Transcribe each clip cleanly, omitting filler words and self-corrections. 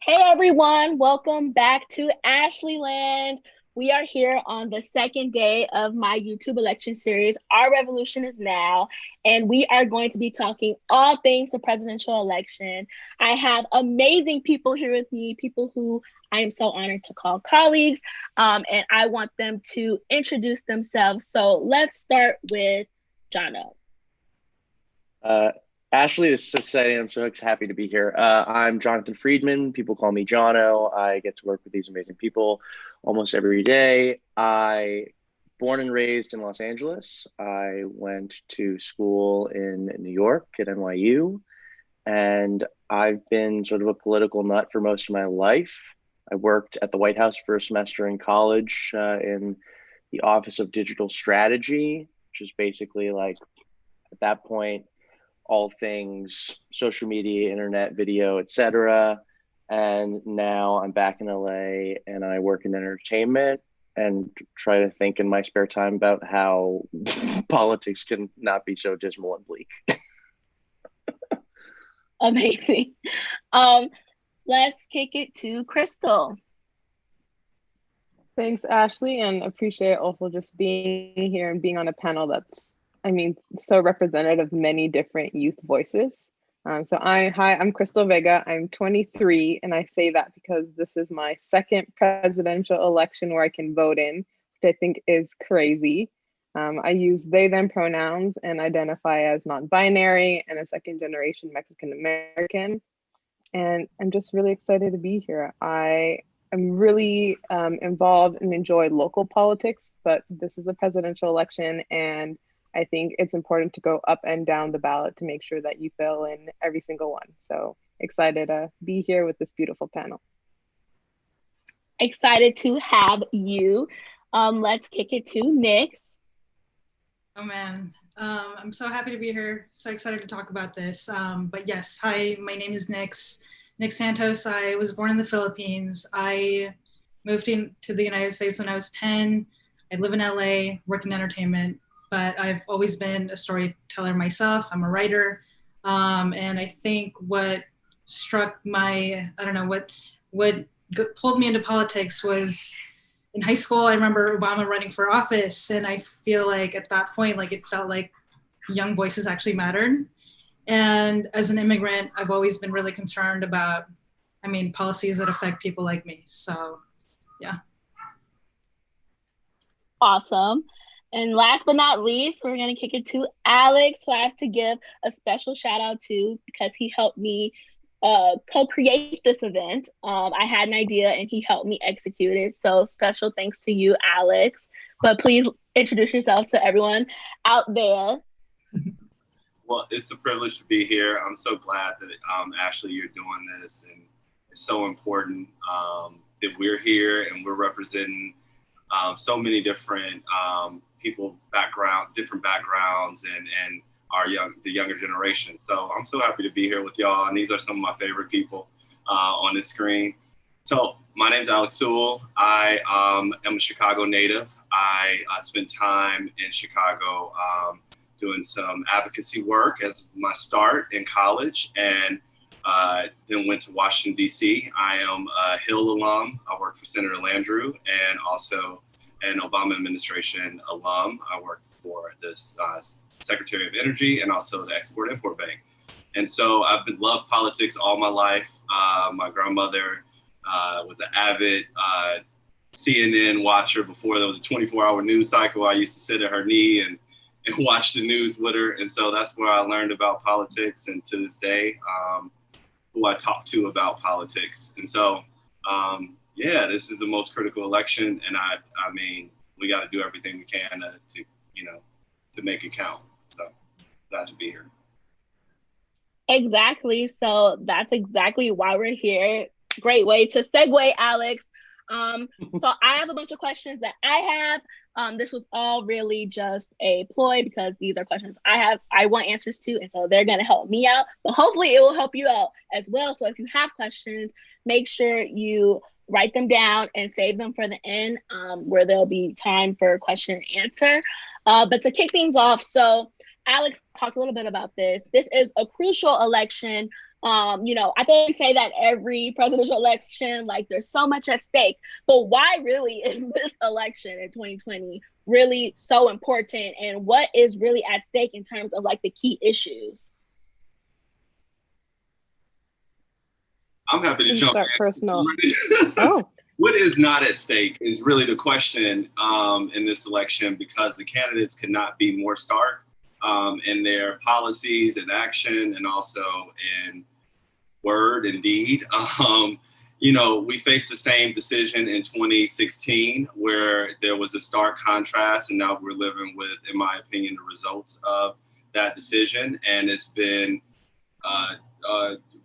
Hey everyone, welcome back to Ashley Land. We are here on the second day of my YouTube election series. Our revolution is now, and we are going to be talking all things the presidential election. I have amazing people here with me, people who I am so honored to call colleagues, and I want them to introduce themselves. So let's start with Jono. Uh, Ashley, this is so exciting. I'm so happy to be here. I'm Jonathan Friedman. People call me Jono. I get to work with these amazing people almost every day. I born and raised in Los Angeles. I went to school in New York at NYU, and I've been sort of a political nut for most of my life. I worked at the White House for a semester in college in the Office of Digital Strategy, which is basically like at that point all things social media, internet, video, etc. And now I'm back in LA and I work in entertainment and try to think in my spare time about how politics can not be so dismal and bleak. Amazing. Um, let's kick it to Crystal. Thanks, Ashley, and appreciate also just being here and being on a panel that's, so representative of many different youth voices. I'm Crystal Vega. I'm 23, and I say that because this is my second presidential election where I can vote in, which I think is crazy. I use they, them pronouns and identify as non-binary and a second generation Mexican American. And I'm just really excited to be here. I'm really involved and enjoy local politics, but this is a presidential election, and I think it's important to go up and down the ballot to make sure that you fill in every single one. So excited to be here with this beautiful panel. Excited to have you. Let's kick it to Nix. Oh man, I'm so happy to be here. So excited to talk about this. But yes, hi, my name is Nix Santos. I was born in the Philippines. I moved into the United States when I was 10. I live in LA, work in entertainment, but I've always been a storyteller myself. I'm a writer. And I think what struck what pulled me into politics was in high school. I remember Obama running for office, and I feel like at that point, like it felt like young voices actually mattered. And as an immigrant, I've always been really concerned about, policies that affect people like me. So, yeah. Awesome. And last but not least, we're going to kick it to Alex, who I have to give a special shout out to because he helped me co-create this event. I had an idea and he helped me execute it. So special thanks to you, Alex. But please introduce yourself to everyone out there. Well, it's a privilege to be here. I'm so glad that Ashley, you're doing this, and it's so important that we're here and we're representing so many different people, different backgrounds, and the younger generation. So I'm so happy to be here with y'all, and these are some of my favorite people on this screen. So my name's Alex Sewell. I am a Chicago native. I spent time in Chicago doing some advocacy work as my start in college, and then went to Washington, D.C. I am a Hill alum. I worked for Senator Landrieu and also an Obama administration alum. I worked for this Secretary of Energy and also the Export-Import Bank. And so I've loved politics all my life. My grandmother was an avid CNN watcher. Before there was a 24-hour news cycle, I used to sit at her knee and watch the news with her. And so that's where I learned about politics, and to this day, who I talk to about politics. And so, this is the most critical election. And we got to do everything we can to make it count. So glad to be here. Exactly. So that's exactly why we're here. Great way to segue, Alex. So I have a bunch of questions that I have. This was all really just a ploy because these are questions I want answers to, and so they're going to help me out, but hopefully it will help you out as well. So if you have questions, make sure you write them down and save them for the end, where there'll be time for question and answer. But to kick things off, so Alex talked a little bit about this. This is a crucial election I think we say that every presidential election, like there's so much at stake, but why really is this election in 2020 really so important, and what is really at stake in terms of like the key issues? I'm happy to jump in. Personal. Oh. What is not at stake is really the question in this election, because the candidates could not be more stark in their policies and action, and also in word and deed. We faced the same decision in 2016 where there was a stark contrast, and now we're living with, in my opinion, the results of that decision. And it's been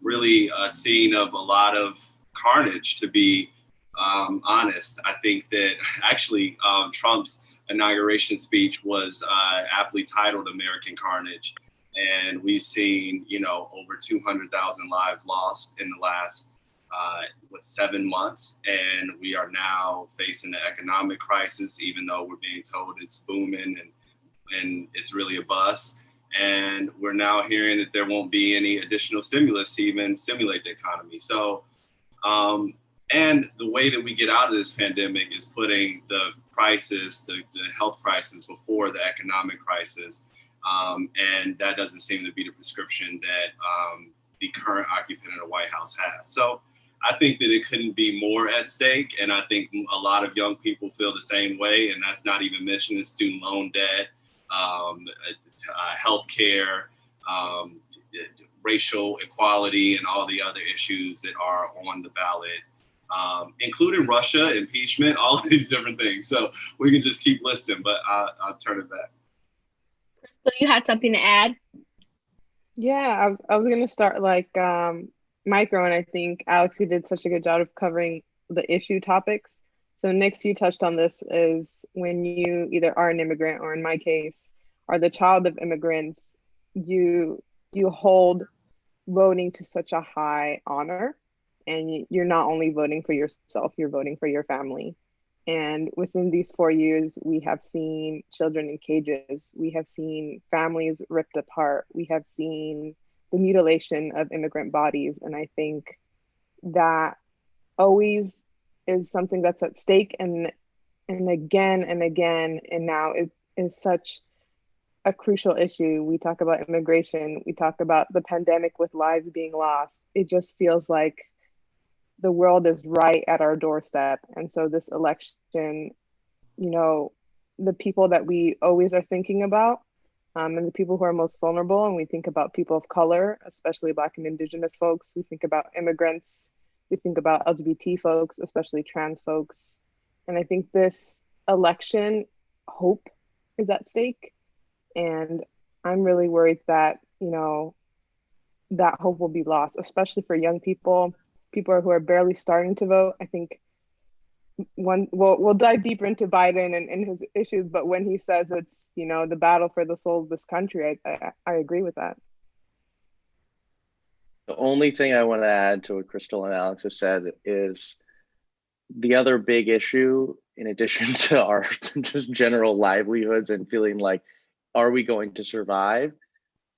really a scene of a lot of carnage, to be honest. I think that actually Trump's inauguration speech was aptly titled American Carnage. And we've seen, over 200,000 lives lost in the last, 7 months. And we are now facing the economic crisis, even though we're being told it's booming and it's really a bust. And we're now hearing that there won't be any additional stimulus to even stimulate the economy. So, and the way that we get out of this pandemic is putting the crisis, the health crisis, before the economic crisis. And that doesn't seem to be the prescription that the current occupant of the White House has. So I think that it couldn't be more at stake. And I think a lot of young people feel the same way. And that's not even mentioning student loan debt, healthcare, racial equality, and all the other issues that are on the ballot, including Russia, impeachment, all of these different things. So we can just keep listing, but I'll turn it back. So you had something to add? Yeah, I was going to start like micro, and I think Alex, you did such a good job of covering the issue topics. So Nix, you touched on this, is when you either are an immigrant, or in my case, are the child of immigrants, you hold voting to such a high honor, and you're not only voting for yourself, you're voting for your family. And within these 4 years, we have seen children in cages. We have seen families ripped apart. We have seen the mutilation of immigrant bodies. And I think that always is something that's at stake. And again and again, and now it is such a crucial issue. We talk about immigration. We talk about the pandemic with lives being lost. It just feels like the world is right at our doorstep. And so this election, the people that we always are thinking about, and the people who are most vulnerable, and we think about people of color, especially Black and Indigenous folks, we think about immigrants, we think about LGBT folks, especially trans folks. And I think this election, hope is at stake. And I'm really worried that, that hope will be lost, especially for young people who are barely starting to vote. I think we'll dive deeper into Biden and his issues, but when he says it's, the battle for the soul of this country, I agree with that. The only thing I want to add to what Crystal and Alex have said is the other big issue, in addition to our just general livelihoods and feeling like, are we going to survive,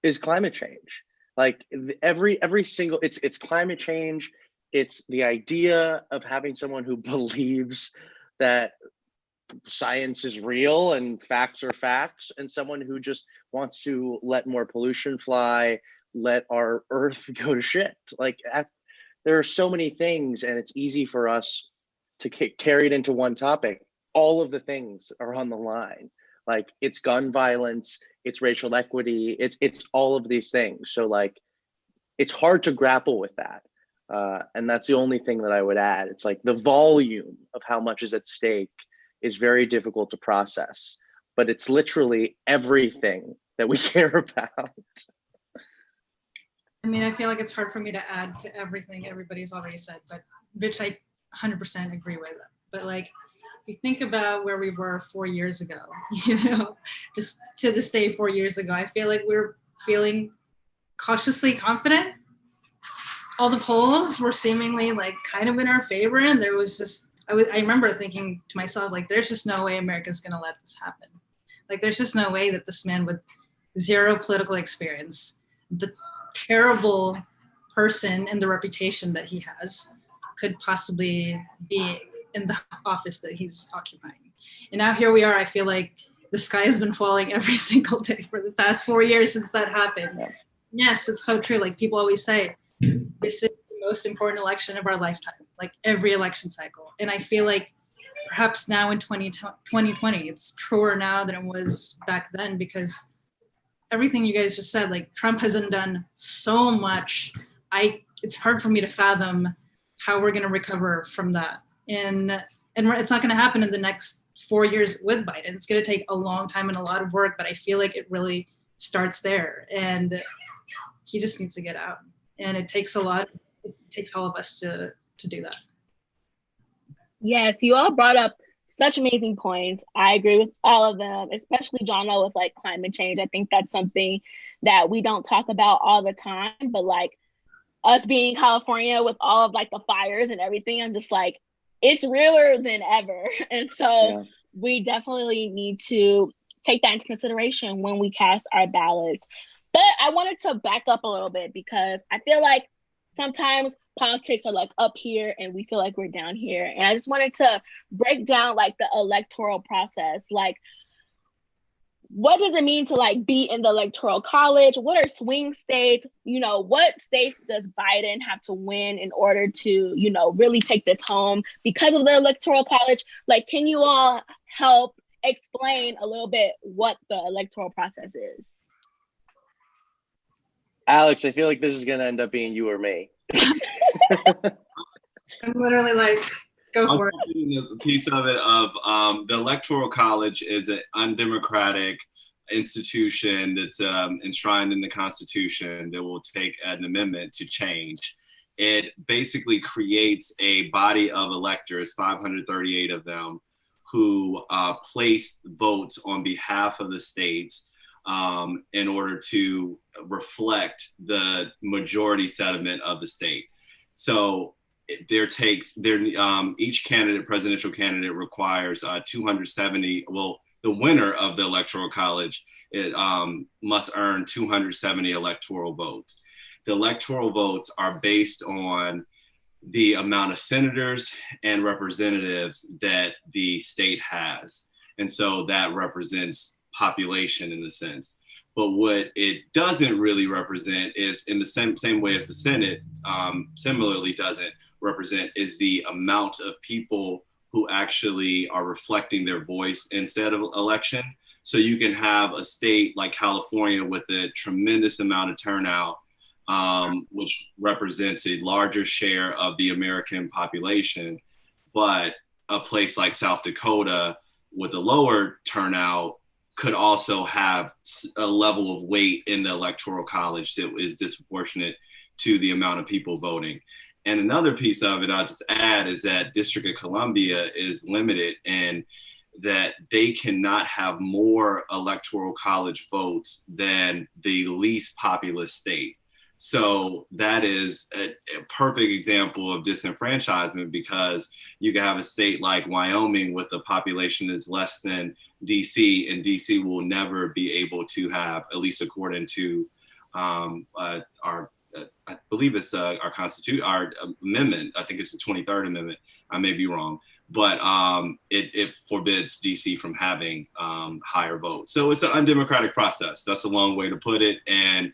is climate change. Like every single, it's climate change. It's the idea of having someone who believes that science is real and facts are facts, and someone who just wants to let more pollution fly, let our earth go to shit. There are so many things, and it's easy for us to carry it into one topic. All of the things are on the line. Like, it's gun violence, it's racial equity, it's all of these things. So it's hard to grapple with that. And that's the only thing that I would add. It's like the volume of how much is at stake is very difficult to process, but it's literally everything that we care about. I mean, I feel like it's hard for me to add to everything everybody's already said, but which I 100% agree with. But if you think about where we were 4 years ago, just to this day 4 years ago, I feel like we're feeling cautiously confident. All the polls were seemingly kind of in our favor, and there was just, I remember thinking to myself, there's just no way America's gonna let this happen. There's just no way that this man with zero political experience, the terrible person and the reputation that he has could possibly be in the office that he's occupying. And now here we are. I feel like the sky has been falling every single day for the past 4 years since that happened. Yeah. Yes, it's so true. Like people always say, this is the most important election of our lifetime, like every election cycle. And I feel like perhaps now in 2020, it's truer now than it was back then, because everything you guys just said, like Trump hasn't done so much. It's hard for me to fathom how we're going to recover from that. And it's not going to happen in the next 4 years with Biden. It's going to take a long time and a lot of work, but I feel like it really starts there. And he just needs to get out. And it takes a lot. It takes all of us to do that. Yes, you all brought up such amazing points. I agree with all of them, especially Jono with like climate change. I think that's something that we don't talk about all the time, but like us being in California with all of like the fires and everything, I'm just like, it's realer than ever. And so we definitely need to take that into consideration when we cast our ballots. But I wanted to back up a little bit because I feel like sometimes politics are like up here and we feel like we're down here. And I just wanted to break down like the electoral process. Like, what does it mean to like be in the electoral college? What are swing states? You know, what states does Biden have to win in order to, you know, really take this home because of the electoral college? Like, can you all help explain a little bit what the electoral process is? Alex, I feel like this is going to end up being you or me. I'm literally like, go for it. A piece of it of the Electoral College is an undemocratic institution that's enshrined in the Constitution that will take an amendment to change. It basically creates a body of electors, 538 of them, who place votes on behalf of the states in order to reflect the majority sentiment of the state. So each presidential candidate requires 270. Well, the winner of the Electoral College must earn 270 electoral votes. The electoral votes are based on the amount of senators and representatives that the state has, and so that represents population in a sense. But what it doesn't really represent is, in the same way as the Senate similarly doesn't represent, is the amount of people who actually are reflecting their voice instead of election. So you can have a state like California with a tremendous amount of turnout, which represents a larger share of the American population, but a place like South Dakota with a lower turnout could also have a level of weight in the Electoral College that is disproportionate to the amount of people voting. And another piece of it I'll just add is that District of Columbia is limited in that they cannot have more Electoral College votes than the least populous state. So that is a perfect example of disenfranchisement, because you can have a state like Wyoming with a population that's less than DC, and DC will never be able to have, at least according to our I believe it's our constitution, our amendment. I think it's the 23rd Amendment. I may be wrong, but it forbids DC from having higher votes. So it's an undemocratic process. That's a long way to put it. And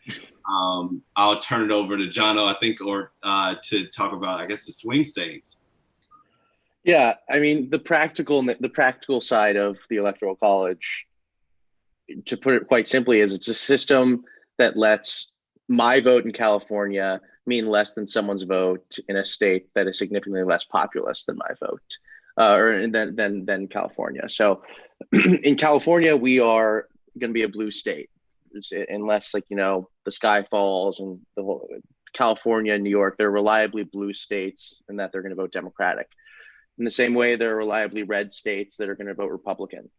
I'll turn it over to Jono, I think, or to talk about, I guess, the swing states. Yeah, I mean, the practical side of the Electoral College, to put it quite simply, is it's a system that lets my vote in California mean less than someone's vote in a state that is significantly less populous than my vote, or than California. So in California, we are going to be a blue state, unless, like, you know, the sky falls, and the whole California and New York, they're reliably blue states in that they're going to vote Democratic. In the same way, there are reliably red states that are going to vote Republican.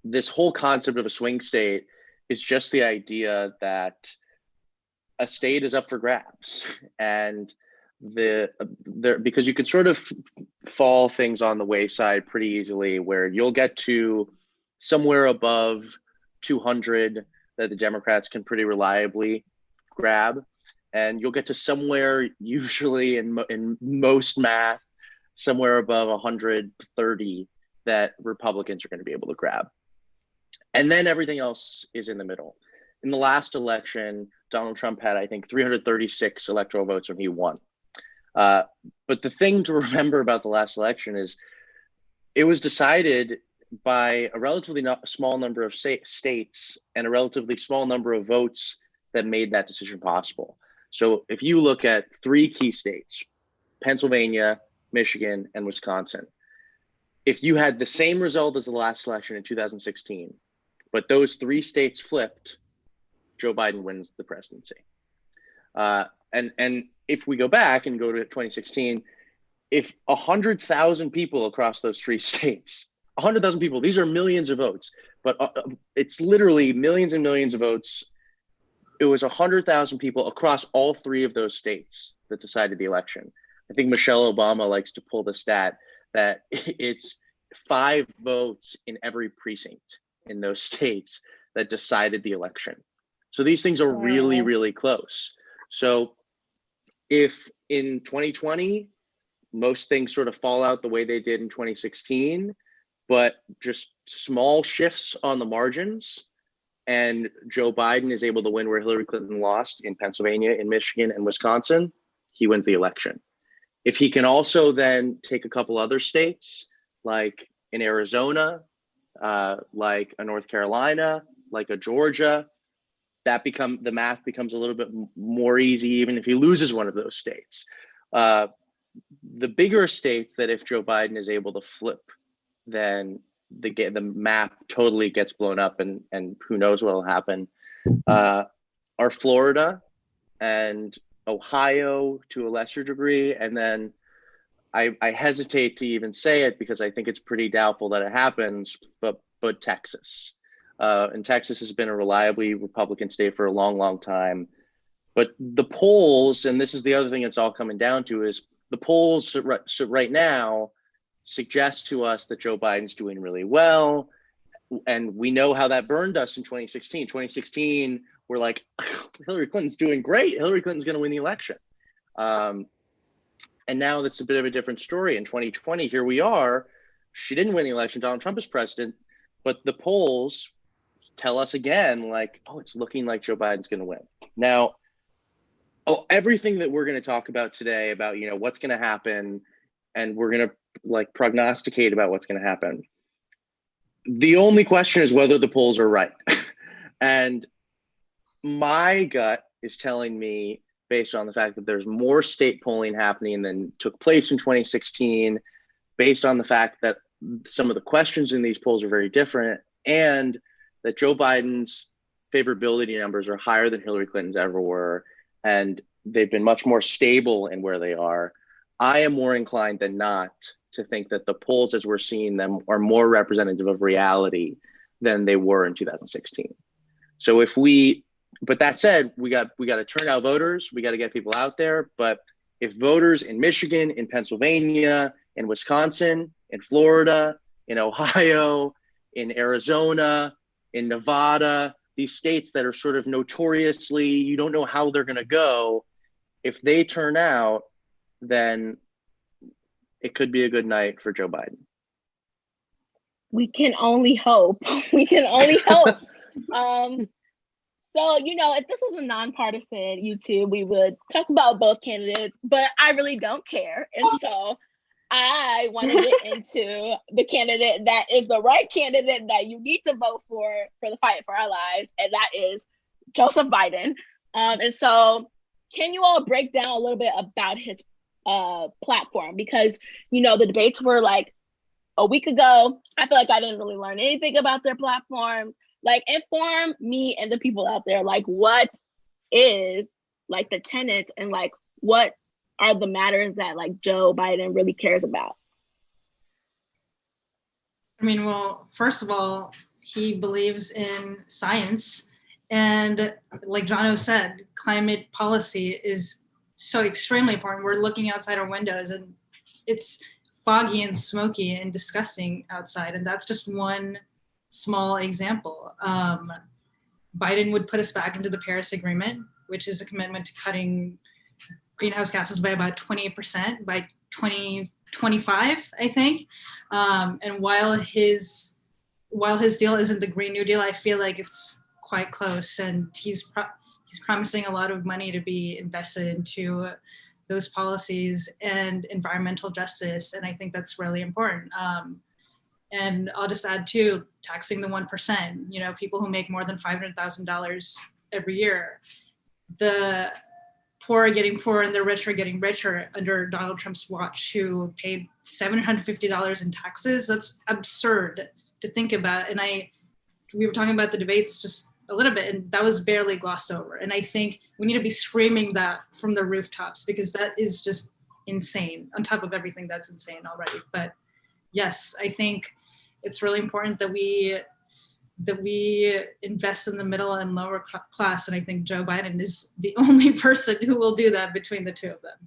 This whole concept of a swing state is just the idea that a state is up for grabs, and because you could sort of fall things on the wayside pretty easily, where you'll get to somewhere above 200 that the Democrats can pretty reliably grab. and you'll get to somewhere, usually in most math, somewhere above 130 that Republicans are going to be able to grab. And then everything else is in the middle. In the last election, Donald Trump had, I think, 336 electoral votes when he won. But the thing to remember about the last election is it was decided by a relatively small number of states and a relatively small number of votes that made that decision possible. So if you look at three key states, Pennsylvania, Michigan, and Wisconsin, if you had the same result as the last election in 2016, but those three states flipped, Joe Biden wins the presidency. And if we go back and go to 2016, if 100,000 people across those three states, 100,000 people, these are millions of votes, but it's literally millions and millions of votes. It was 100,000 people across all three of those states that decided the election. I think Michelle Obama likes to pull the stat that it's 5 votes in every precinct in those states that decided the election. So these things are really, really close. So if in 2020, most things sort of fall out the way they did in 2016, but just small shifts on the margins, and Joe Biden is able to win where Hillary Clinton lost in Pennsylvania, in Michigan, and Wisconsin, he wins the election. If he can also then take a couple other states, like in Arizona, like a North Carolina, like a Georgia, the math becomes a little bit more easy, even if he loses one of those states. The bigger states that if Joe Biden is able to flip, then the map totally gets blown up, and who knows what will happen, are Florida and Ohio to a lesser degree. And then I hesitate to even say it because I think it's pretty doubtful that it happens, but Texas. And Texas has been a reliably Republican state for a long, long time. But the polls, and this is the other thing it's all coming down to, is the polls right now suggest to us that Joe Biden's doing really well. And we know how that burned us in 2016. 2016, we're like, Hillary Clinton's doing great. Hillary Clinton's going to win the election. And now that's a bit of a different story. In 2020, here we are. She didn't win the election. Donald Trump is president. But the polls tell us again, like, oh, it's looking like Joe Biden's going to win. Now, everything that we're going to talk about today about, what's going to happen, and we're going to prognosticate about what's going to happen. The only question is whether the polls are right. And my gut is telling me, based on the fact that there's more state polling happening than took place in 2016, based on the fact that some of the questions in these polls are very different, and that Joe Biden's favorability numbers are higher than Hillary Clinton's ever were, and they've been much more stable in where they are. I am more inclined than not to think that the polls as we're seeing them are more representative of reality than they were in 2016. So but that said, we got to turn out voters. We got to get people out there. But if voters in Michigan, in Pennsylvania, in Wisconsin, in Florida, in Ohio, in Arizona, in Nevada, these states that are sort of notoriously, you don't know how they're going to go, if they turn out, then it could be a good night for Joe Biden. We can only hope. We can only hope. So, if this was a nonpartisan YouTube, we would talk about both candidates, but I really don't care. And so I want to get into the candidate that is the right candidate that you need to vote for the fight for our lives, and that is Joseph Biden. And so can you all break down a little bit about his platform? Because, the debates were like a week ago. I feel like I didn't really learn anything about their platforms. Inform me and the people out there, what is the tenets and what are the matters that Joe Biden really cares about? I mean, well, first of all, he believes in science. And like Jono said, climate policy is so extremely important. We're looking outside our windows and it's foggy and smoky and disgusting outside. And that's just one small example. Biden would put us back into the Paris Agreement. which is a commitment to cutting greenhouse gases by about 28% by 2025, I think. And while his deal isn't the Green New Deal, I feel like it's quite close, and he's promising a lot of money to be invested into those policies and environmental justice, and I think that's really important. And I'll just add too, taxing the 1%. You know, people who make more than $500,000 every year. The poor are getting poorer and the rich are getting richer under Donald Trump's watch, who paid $750 in taxes. That's absurd to think about. And we were talking about the debates just a little bit, and that was barely glossed over. And I think we need to be screaming that from the rooftops, because that is just insane, on top of everything that's insane already. But yes, I think it's really important that we invest in the middle and lower class. And I think Joe Biden is the only person who will do that between the two of them.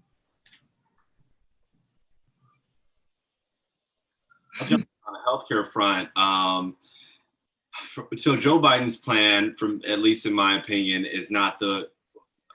On the healthcare front, so Joe Biden's plan, from at least in my opinion, is not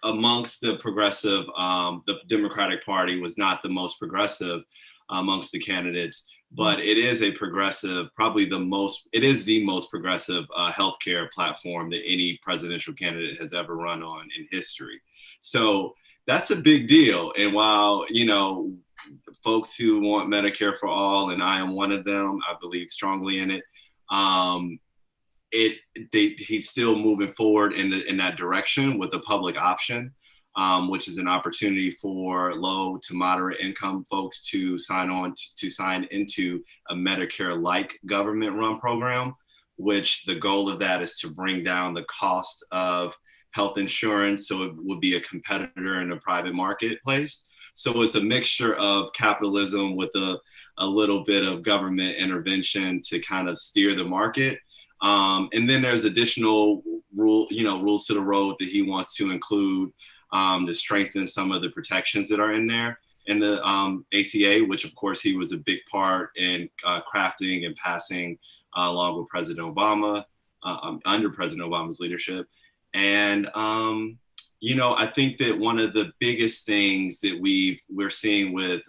amongst the progressive, the Democratic Party was not the most progressive amongst the candidates, but it is a progressive, it is the most progressive healthcare platform that any presidential candidate has ever run on in history. So that's a big deal. And while, you know, folks who want Medicare for all, and I am one of them, I believe strongly in it, he's still moving forward in that direction with a public option, which is an opportunity for low to moderate income folks to sign into a Medicare-like government-run program, which the goal of that is to bring down the cost of health insurance, so it would be a competitor in the private marketplace. So it's a mixture of capitalism with a little bit of government intervention to kind of steer the market. And then there's additional rules to the road that he wants to include to strengthen some of the protections that are in there in the ACA, which of course he was a big part in crafting and passing along with President Obama, under President Obama's leadership. And I think that one of the biggest things that we're seeing with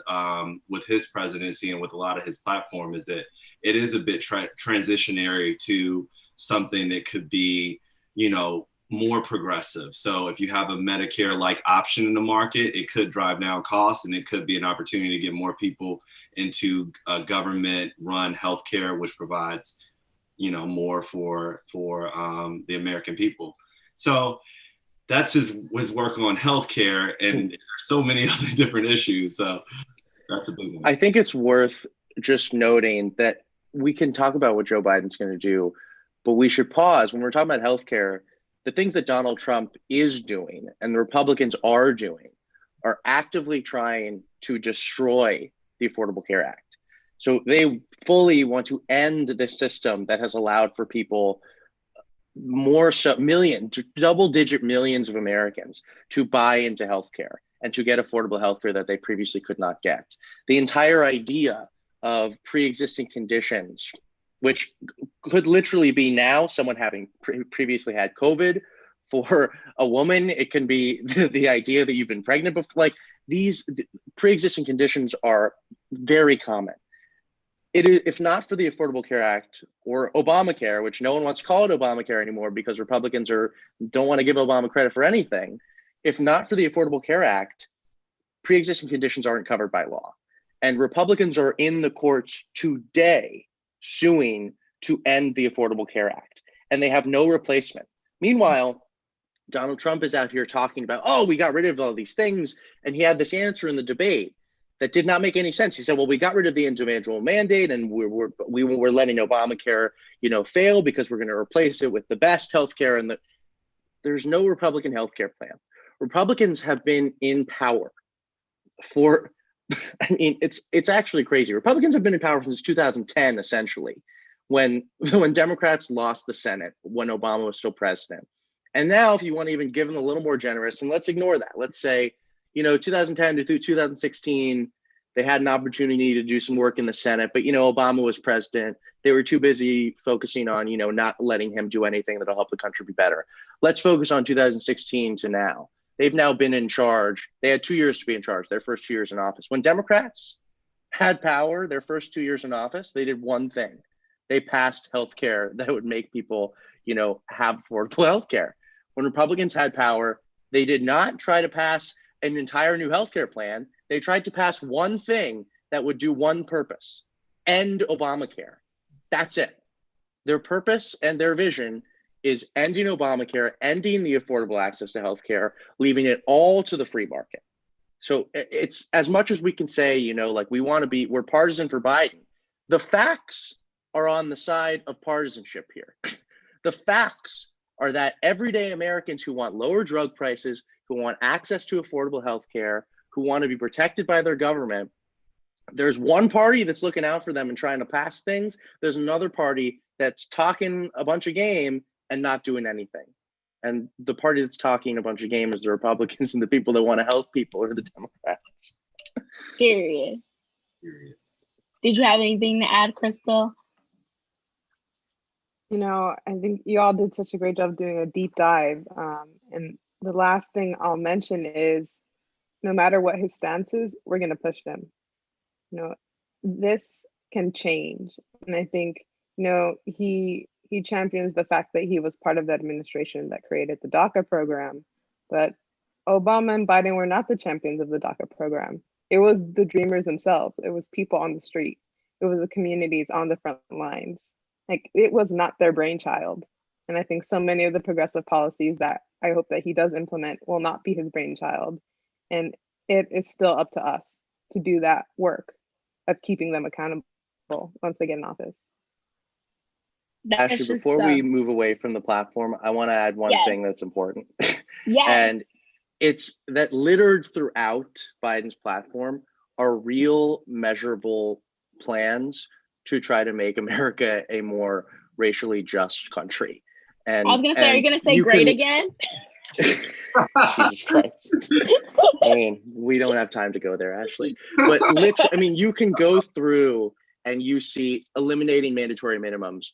his presidency and with a lot of his platform is that it is a bit transitionary to something that could be, more progressive. So if you have a Medicare-like option in the market, it could drive down costs, and it could be an opportunity to get more people into government-run healthcare, which provides, more for the American people. So that's his work on healthcare, and there's so many other different issues. So that's a big one. I think it's worth just noting that we can talk about what Joe Biden's going to do, but we should pause when we're talking about healthcare. The things that Donald Trump is doing and the Republicans are doing are actively trying to destroy the Affordable Care Act. So they fully want to end this system that has allowed for people, double-digit millions of Americans to buy into healthcare and to get affordable healthcare that they previously could not get. The entire idea of pre-existing conditions, which could literally be now someone having previously had COVID. For a woman, it can be the idea that you've been pregnant before. Like, these pre-existing conditions are very common. If not for the Affordable Care Act or Obamacare, which no one wants to call it Obamacare anymore because Republicans don't want to give Obama credit for anything. If not for the Affordable Care Act, pre-existing conditions aren't covered by law. And Republicans are in the courts today suing to end the Affordable Care Act, and they have no replacement. Meanwhile, Donald Trump is out here talking about, oh, we got rid of all these things. And he had this answer in the debate that did not make any sense. He said, well, we got rid of the individual mandate, and we're letting Obamacare, fail because we're going to replace it with the best healthcare. And there's no Republican healthcare plan. Republicans have been in power for, it's actually crazy. Republicans have been in power since 2010, essentially, when Democrats lost the Senate, when Obama was still president. And now, if you want to even give them a little more generous, and let's ignore that. Let's say, 2010 to 2016, They had an opportunity to do some work in the Senate, but, you know, Obama was president. They were too busy focusing on, you know, not letting him do anything that'll help the country be better. Let's focus on 2016 to now. They've now been in charge. They had 2 years to be in charge, their first 2 years in office. When Democrats had power, their first 2 years in office, they did one thing. They passed healthcare that would make people, you know, have affordable healthcare. When Republicans had power, they did not try to pass an entire new healthcare plan. They tried to pass one thing that would do one purpose: end Obamacare. That's it. Their purpose and their vision is ending Obamacare, ending the affordable access to healthcare, leaving it all to the free market. So it's, as much as we can say, you know, like we're partisan for Biden, the facts are on the side of partisanship here. The facts are that everyday Americans who want lower drug prices, who want access to affordable healthcare, who want to be protected by their government, there's one party that's looking out for them and trying to pass things. There's another party that's talking a bunch of game and not doing anything. And the party that's talking a bunch of game is the Republicans, and the people that want to help people are the Democrats. Period. Did you have anything to add, Crystal? You know, I think you all did such a great job doing a deep dive. And the last thing I'll mention is, no matter what his stance is, we're going to push them. You know, this can change. And I think, you know, he champions the fact that he was part of the administration that created the DACA program. But Obama and Biden were not the champions of the DACA program. It was the dreamers themselves. It was people on the street. It was the communities on the front lines. Like, it was not their brainchild. And I think so many of the progressive policies that I hope that he does implement will not be his brainchild. And it is still up to us to do that work of keeping them accountable once they get in office. Ashley, before we move away from the platform, I want to add one thing that's important. Yes. And it's that littered throughout Biden's platform are real measurable plans to try to make America a more racially just country. And I was going to say, are you going to say great again? Jesus Christ. I mean, we don't have time to go there, Ashley. But literally, I mean, you can go through and you see eliminating mandatory minimums.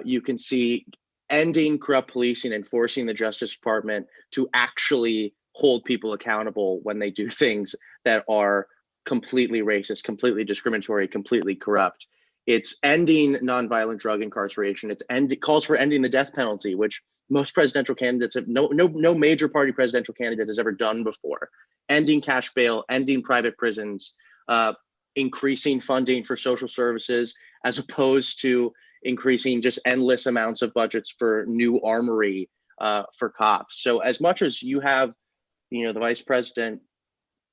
You can see ending corrupt policing and forcing the Justice Department to actually hold people accountable when they do things that are completely racist, completely discriminatory, completely corrupt. It's ending nonviolent drug incarceration. It calls for ending the death penalty, which most presidential candidates have no major party presidential candidate has ever done before. Ending cash bail, ending private prisons, increasing funding for social services, as opposed to increasing just endless amounts of budgets for new armory for cops. So as much as you have, you know, the vice president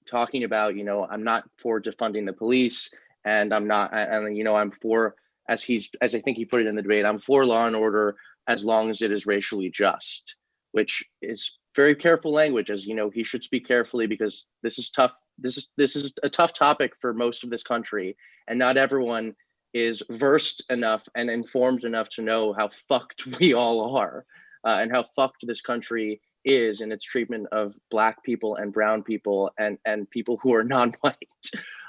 talking about, you know, I'm not for defunding the police, and I'm not, and you know, I'm for, as I think he put it in the debate, I'm for law and order as long as it is racially just, which is very careful language, as you know, he should speak carefully because this is tough. This is a tough topic for most of this country, and not everyone is versed enough and informed enough to know how fucked we all are, and how fucked this country is in its treatment of Black people and brown people and people who are non-white.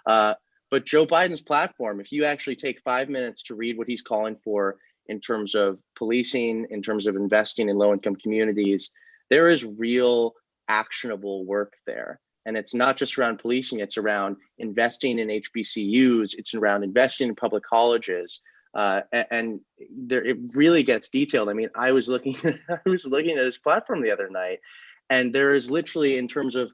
But Joe Biden's platform, if you actually take 5 minutes to read what he's calling for in terms of policing, in terms of investing in low-income communities, there is real actionable work there. And it's not just around policing, it's around investing in HBCUs, it's around investing in public colleges. And there, it really gets detailed. I mean, I was looking at his platform the other night, and there is literally, in terms of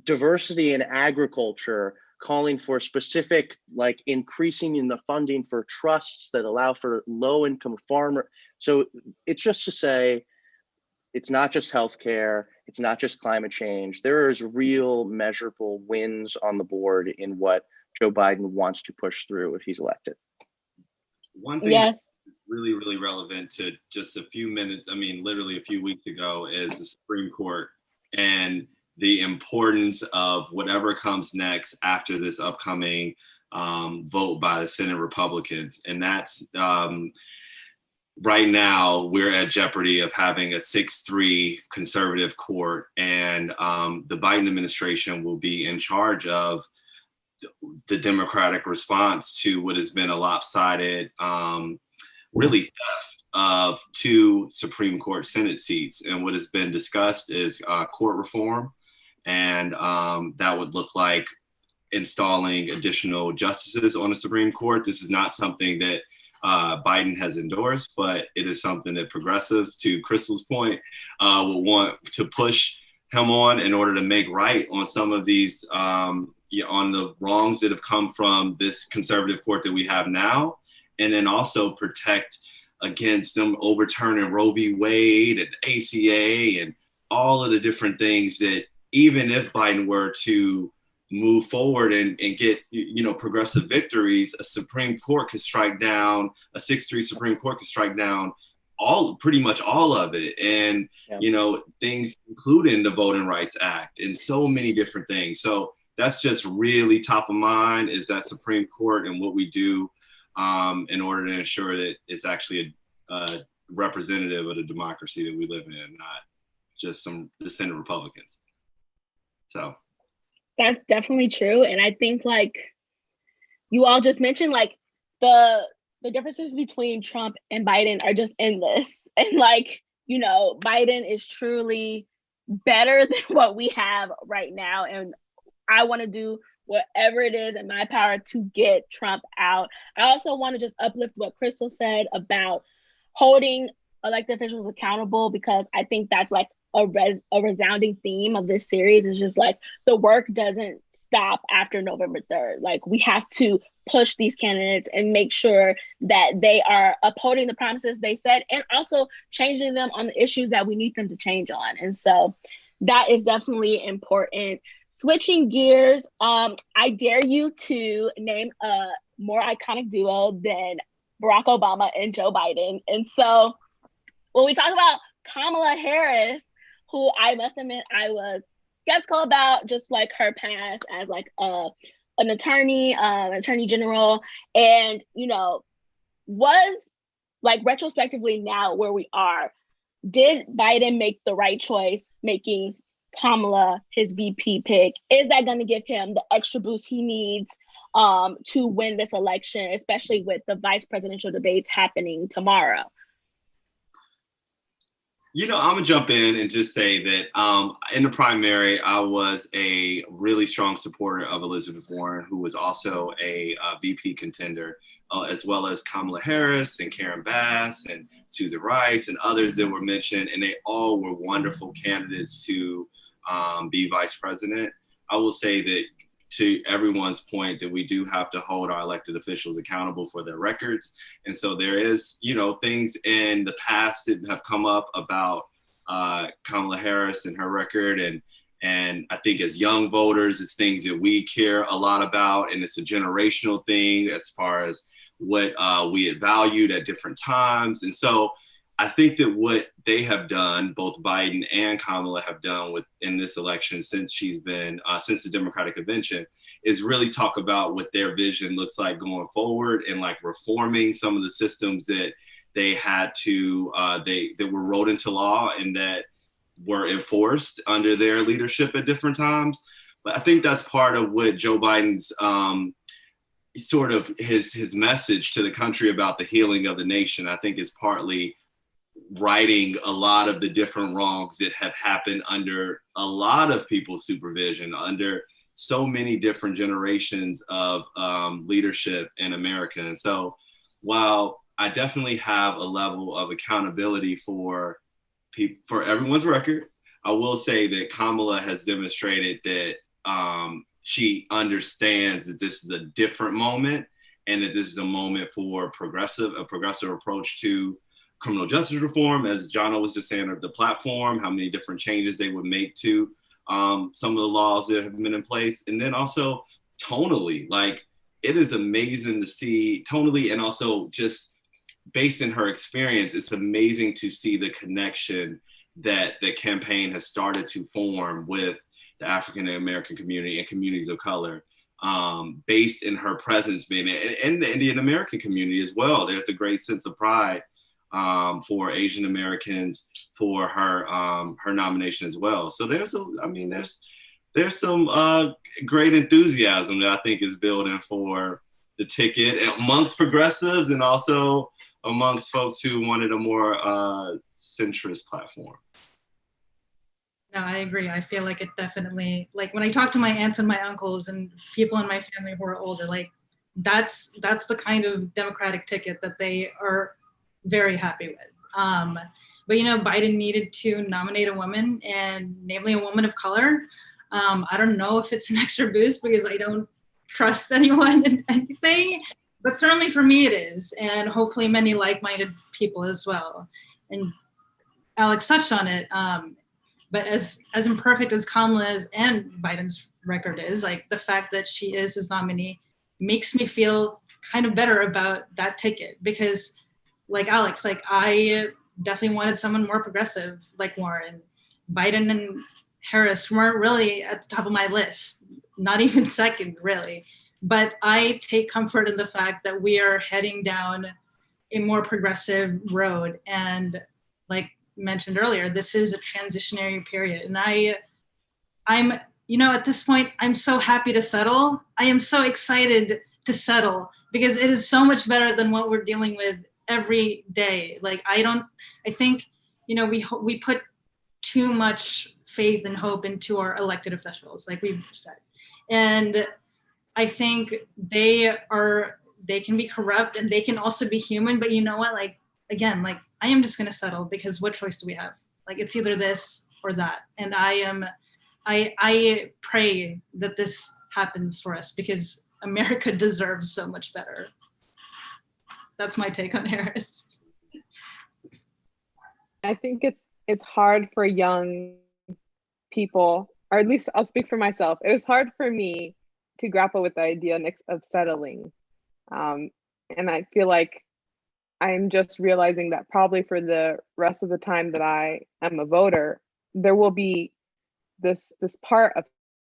diversity in agriculture, calling for specific, like, increasing in the funding for trusts that allow for low-income farmer. So it's just to say, it's not just healthcare, it's not just climate change. There is real measurable wins on the board in what Joe Biden wants to push through if he's elected. One thing that's really, really relevant to just a few minutes, I mean, literally a few weeks ago, is the Supreme Court and the importance of whatever comes next after this upcoming vote by the Senate Republicans. And that's right now we're at jeopardy of having a 6-3 conservative court, and the Biden administration will be in charge of the Democratic response to what has been a lopsided, really theft of 2 Supreme Court Senate seats. And what has been discussed is court reform. And that would look like installing additional justices on the Supreme Court. This is not something that Biden has endorsed, but it is something that progressives, to Crystal's point, will want to push him on in order to make right on some of these, on the wrongs that have come from this conservative court that we have now, and then also protect against them overturning Roe v. Wade and ACA and all of the different things that, even if Biden were to move forward and get, progressive victories, a Supreme Court could strike down, a 6-3 Supreme Court could strike down pretty much all of it. And, things including the Voting Rights Act and so many different things. So that's just really top of mind, is that Supreme Court and what we do in order to ensure that it's actually a representative of the democracy that we live in, not just some dissenting Republicans. So that's definitely true. And I think, like you all just mentioned, like the differences between Trump and Biden are just endless. And Biden is truly better than what we have right now. And I want to do whatever it is in my power to get Trump out. I also want to just uplift what Crystal said about holding elected officials accountable, because I think that's like a resounding theme of this series, is just like the work doesn't stop after November 3rd. Like, we have to push these candidates and make sure that they are upholding the promises they said, and also changing them on the issues that we need them to change on. And so that is definitely important. Switching gears, I dare you to name a more iconic duo than Barack Obama and Joe Biden. And so when we talk about Kamala Harris, who I must admit I was skeptical about, just like her past as like an attorney general, and was like retrospectively now where we are, did Biden make the right choice making Kamala his VP pick? Is that going to give him the extra boost he needs to win this election, especially with the vice presidential debates happening tomorrow? I'm gonna jump in and just say that in the primary, I was a really strong supporter of Elizabeth Warren, who was also a VP contender, as well as Kamala Harris and Karen Bass and Susan Rice and others that were mentioned, and they all were wonderful candidates to be vice president. I will say that, to everyone's point, that we do have to hold our elected officials accountable for their records. And so there is, things in the past that have come up about Kamala Harris and her record. And I think as young voters, it's things that we care a lot about. And it's a generational thing as far as what we had valued at different times. And so I think that what they have done, both Biden and Kamala have done in this election since she's been, since the Democratic convention, is really talk about what their vision looks like going forward, and like reforming some of the systems that they had to, that were wrote into law and that were enforced under their leadership at different times. But I think that's part of what Joe Biden's sort of his message to the country about the healing of the nation, I think, is partly righting a lot of the different wrongs that have happened under a lot of people's supervision, under so many different generations of leadership in America. And so while I definitely have a level of accountability for everyone's record, I will say that Kamala has demonstrated that she understands that this is a different moment, and that this is a moment for a progressive approach to criminal justice reform, as Jono was just saying, of the platform, how many different changes they would make to some of the laws that have been in place. And then also tonally, like, it is amazing to see tonally, and also just based in her experience, it's amazing to see the connection that the campaign has started to form with the African American community and communities of color, based in her presence being in the Indian American community as well. There's a great sense of pride for Asian Americans for her nomination as well. So there's there's some great enthusiasm that I think is building for the ticket amongst progressives and also amongst folks who wanted a more centrist platform. No, I agree. I feel like it definitely, like when I talk to my aunts and my uncles and people in my family who are older, like that's the kind of Democratic ticket that they are very happy with. But Biden needed to nominate a woman, and namely a woman of color. I don't know if it's an extra boost because I don't trust anyone in anything, but certainly for me it is, and hopefully many like-minded people as well. And Alex touched on it. But as imperfect as Kamala's and Biden's record is, like the fact that she is his nominee makes me feel kind of better about that ticket, because like Alex, like I definitely wanted someone more progressive like Warren. Biden and Harris weren't really at the top of my list, not even second really. But I take comfort in the fact that we are heading down a more progressive road. And like mentioned earlier, this is a transitionary period. And I'm, at this point, I'm so happy to settle. I am so excited to settle because it is so much better than what we're dealing with every day. Like, I think, we put too much faith and hope into our elected officials, like we've said. And I think they can be corrupt and they can also be human, but you know what? Like, again, like I am just going to settle because what choice do we have? Like, it's either this or that. And I pray that this happens for us because America deserves so much better. That's my take on Harris. I think it's hard for young people, or at least I'll speak for myself. It was hard for me to grapple with the idea of settling. And I feel like I'm just realizing that probably for the rest of the time that I am a voter, there will be this part of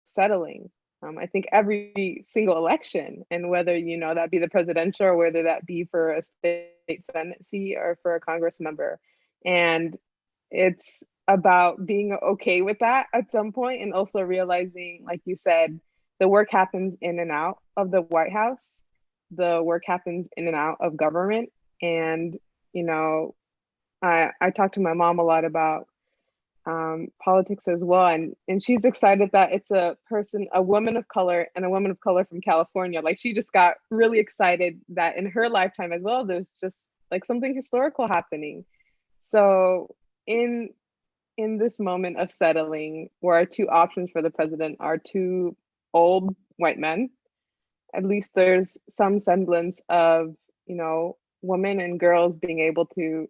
settling. I think every single election, and whether that be the presidential or whether that be for a state senate seat or for a Congress member, and it's about being okay with that at some point, and also realizing, like you said, the work happens in and out of the White House. The work happens in and out of government. And, I talk to my mom a lot about politics as well. And she's excited that it's a woman of color, and a woman of color from California. Like, she just got really excited that in her lifetime as well, there's just like something historical happening. So in this moment of settling, where our two options for the president are two old white men, at least there's some semblance of, women and girls being able to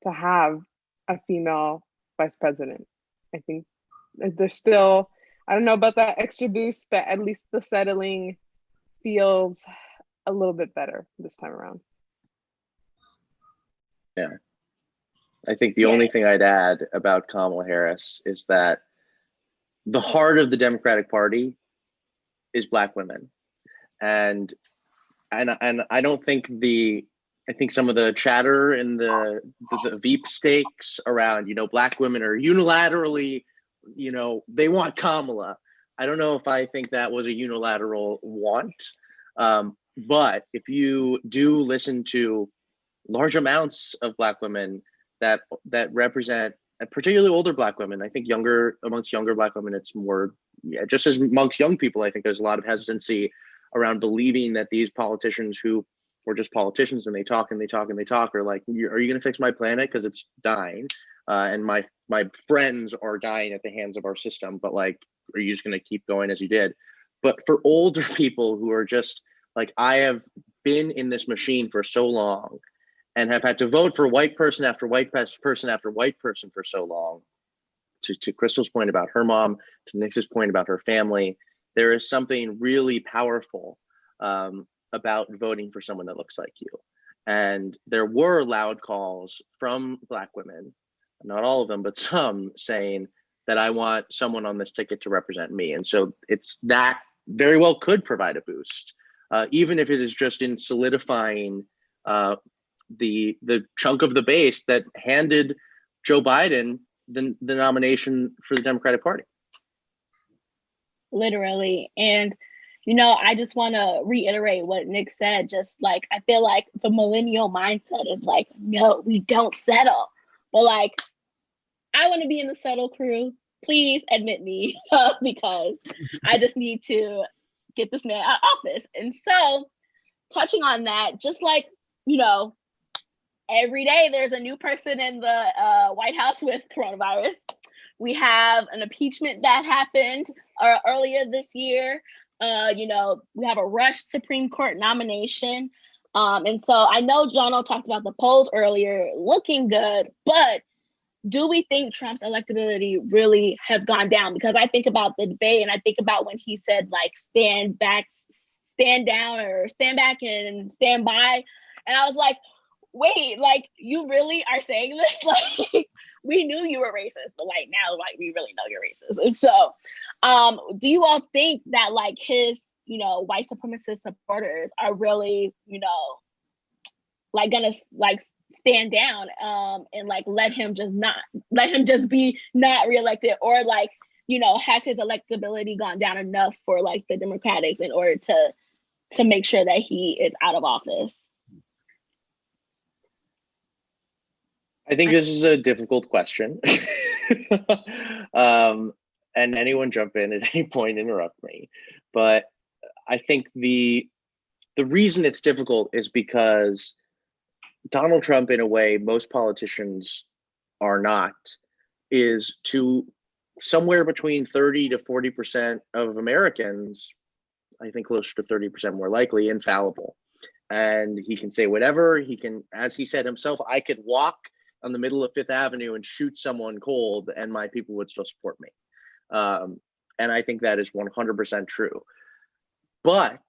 have a female vice president. I think there's still, I don't know about that extra boost, but at least the settling feels a little bit better this time around. Yeah. I think the only thing I'd add about Kamala Harris is that the heart of the Democratic Party is Black women. And I don't think I think some of the chatter in the Veep stakes around, Black women are unilaterally, they want Kamala. I don't know if I think that was a unilateral want. But if you do listen to large amounts of Black women that represent, particularly older Black women, I think amongst younger Black women, it's more, just as amongst young people, I think there's a lot of hesitancy around believing that these politicians who were just politicians and they talk and they talk and they talk are like, are you going to fix my planet because it's dying, and my friends are dying at the hands of our system, but like, are you just going to keep going as you did? But for older people who are just like, I have been in this machine for so long and have had to vote for white person after white person after white person for so long, to Crystal's point about her mom, to Nix's point about her family, there is something really powerful about voting for someone that looks like you. And there were loud calls from Black women, not all of them, but some, saying that I want someone on this ticket to represent me. And so it's that very well could provide a boost, even if it is just in solidifying the chunk of the base that handed Joe Biden the nomination for the Democratic Party. literally. And, I just want to reiterate what Nick said. Just like, I feel like the millennial mindset is like, no, we don't settle. But like, I want to be in the settle crew. Please admit me because I just need to get this man out of office. And so, touching on that, just like, every day there's a new person in the White House with coronavirus. We have an impeachment that happened earlier this year. We have a rushed Supreme Court nomination. And so I know Jono talked about the polls earlier looking good, but do we think Trump's electability really has gone down? Because I think about the debate and I think about when he said like stand back, stand down, or stand back and stand by. And I was like, wait, like you really are saying this? Like we knew you were racist, but like now like we really know you're racist. And so do you all think that like his, white supremacist supporters are really, like gonna like stand down and like let him just be not reelected, or like, has his electability gone down enough for like the Democrats in order to make sure that he is out of office? I think this is a difficult question. And anyone jump in at any point, interrupt me. But I think the reason it's difficult is because Donald Trump, in a way, most politicians are not, is to somewhere between 30 to 40% of Americans, I think closer to 30% more likely, infallible. And he can say whatever. He can, as he said himself, I could walk on the middle of Fifth Avenue and shoot someone cold and my people would still support me. And I think that is 100% true. But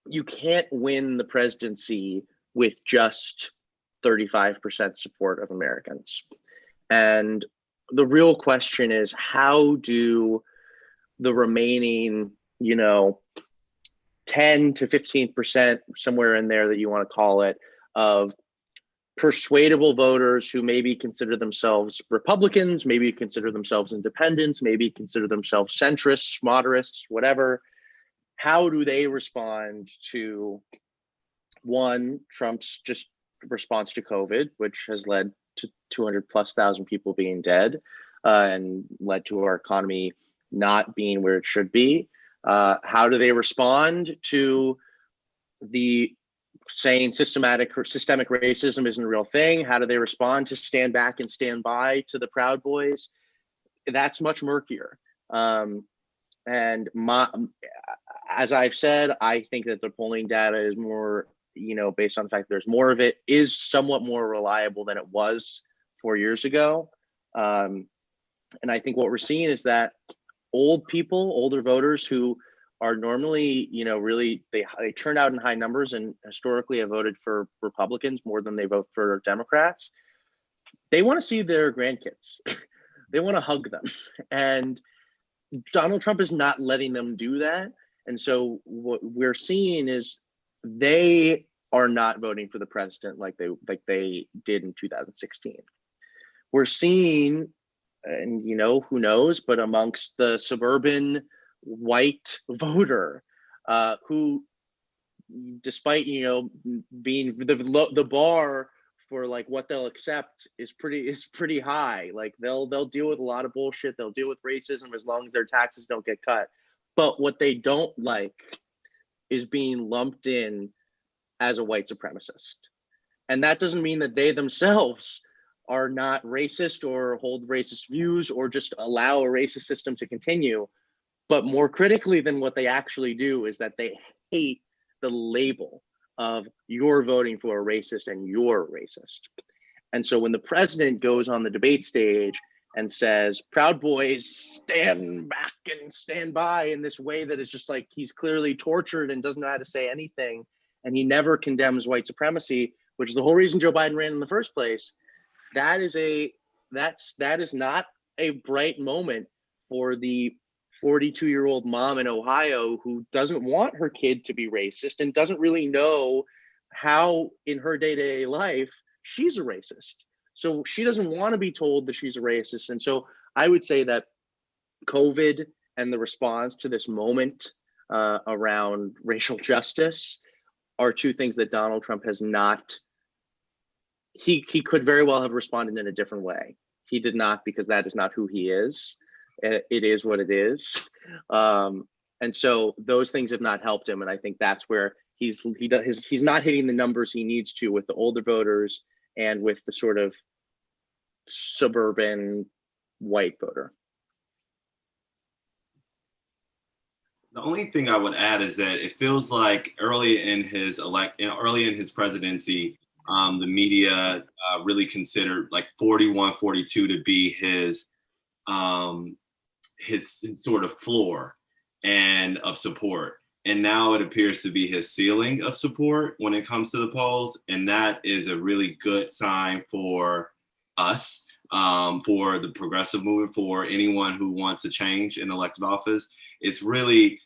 you can't win the presidency with just 35% support of Americans. And the real question is, how do the remaining, 10 to 15%, somewhere in there that you want to call it, of persuadable voters who maybe consider themselves Republicans, maybe consider themselves independents, maybe consider themselves centrists, moderates, whatever, how do they respond to, one, Trump's just response to COVID, which has led to 200,000+ people being dead and led to our economy not being where it should be? How do they respond to the saying systemic racism isn't a real thing? How do they respond to stand back and stand by to the Proud Boys? That's much murkier. And as I've said, I think that the polling data is more, based on the fact there's more of it, is somewhat more reliable than it was 4 years ago. And I think what we're seeing is that older voters who are normally, really, they turn out in high numbers and historically have voted for Republicans more than they vote for Democrats. They want to see their grandkids. They want to hug them. And Donald Trump is not letting them do that. And so what we're seeing is they are not voting for the president like they did in 2016. We're seeing, and who knows, but amongst the suburban white voter who, despite being the bar for like what they'll accept is pretty high. Like they'll deal with a lot of bullshit. They'll deal with racism as long as their taxes don't get cut. But what they don't like is being lumped in as a white supremacist. And that doesn't mean that they themselves are not racist or hold racist views or just allow a racist system to continue. But more critically than what they actually do is that they hate the label of you're voting for a racist and you're racist. And so when the president goes on the debate stage and says, Proud Boys, stand back and stand by, in this way that is just like he's clearly tortured and doesn't know how to say anything, and he never condemns white supremacy, which is the whole reason Joe Biden ran in the first place, that is not a bright moment for the 42-year-old mom in Ohio who doesn't want her kid to be racist and doesn't really know how in her day-to-day life she's a racist. So she doesn't want to be told that she's a racist. And so I would say that COVID and the response to this moment around racial justice are two things that Donald Trump has not. He could very well have responded in a different way. He did not, because that is not who he is. It is what it is, and so those things have not helped him. And I think that's where he's not hitting the numbers he needs to with the older voters and with the sort of suburban white voter. The only thing I would add is that it feels like early in his presidency, the media really considered like 41, 42 to be his sort of floor and of support. And now it appears to be his ceiling of support when it comes to the polls. And that is a really good sign for us, for the progressive movement, for anyone who wants a change in elected office. It's really,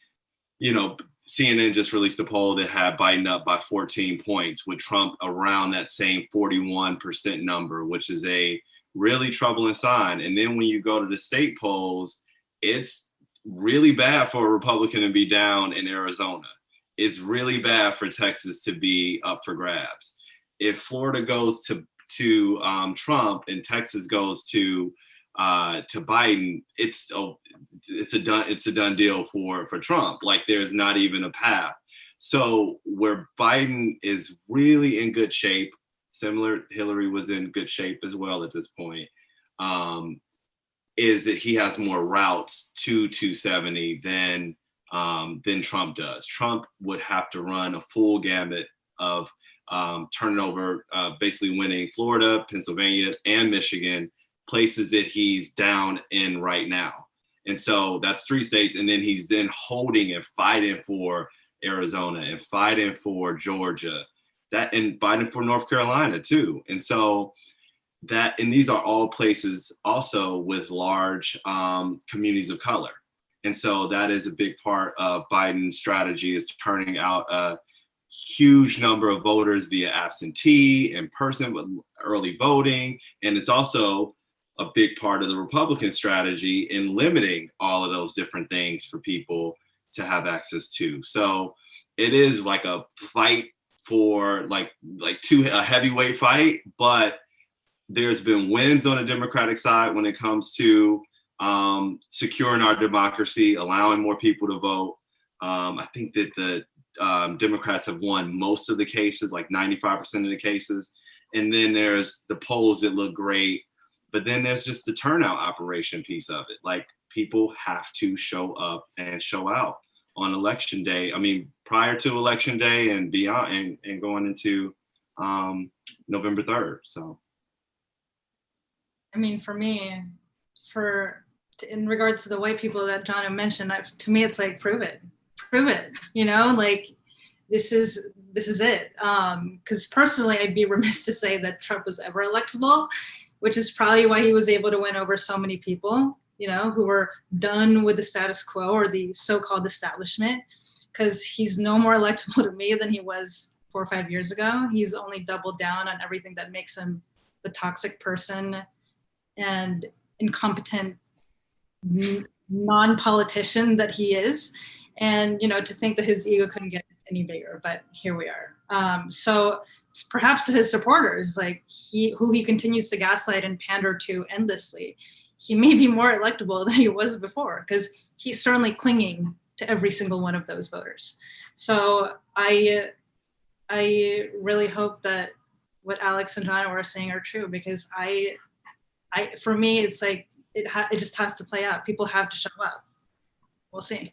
CNN just released a poll that had Biden up by 14 points, with Trump around that same 41% number, which is a really troubling sign. And then when you go to the state polls, it's really bad for a Republican to be down in Arizona. It's really bad for Texas to be up for grabs. If Florida goes to Trump and Texas goes to Biden, it's a done deal for Trump. Like, there's not even a path. So where Biden is really in good shape, similar, Hillary was in good shape as well at this point, is that he has more routes to 270 than Trump does. Trump would have to run a full gamut of turning over, basically winning Florida, Pennsylvania, and Michigan, places that he's down in right now. And so that's 3 states. And then he's then holding and fighting for Arizona and fighting for Georgia, and fighting for North Carolina too. And so and these are all places also with large communities of color. And so that is a big part of Biden's strategy, is turning out a huge number of voters via absentee, in person, with early voting. And it's also a big part of the Republican strategy in limiting all of those different things for people to have access to. So it is like a fight for a heavyweight fight, but there's been wins on the Democratic side when it comes to securing our democracy, allowing more people to vote. I think that the Democrats have won most of the cases, like 95% of the cases. And then there's the polls that look great, but then there's just the turnout operation piece of it. Like, people have to show up and show out on election day. I mean, prior to election day and beyond, and going into November 3rd. So. I mean, for me, in regards to the white people that Jono mentioned, to me, it's like, prove it, like, this is it. Because personally, I'd be remiss to say that Trump was ever electable, which is probably why he was able to win over so many people, who were done with the status quo or the so-called establishment, because he's no more electable to me than he was 4 or 5 years ago. He's only doubled down on everything that makes him the toxic person and incompetent non-politician that he is. And, to think that his ego couldn't get any bigger, but here we are. So perhaps to his supporters, like who he continues to gaslight and pander to endlessly, he may be more electable than he was before, because he's certainly clinging to every single one of those voters. So I really hope that what Alex and Jono are saying are true, because for me, it's like, it just has to play out. People have to show up. We'll see.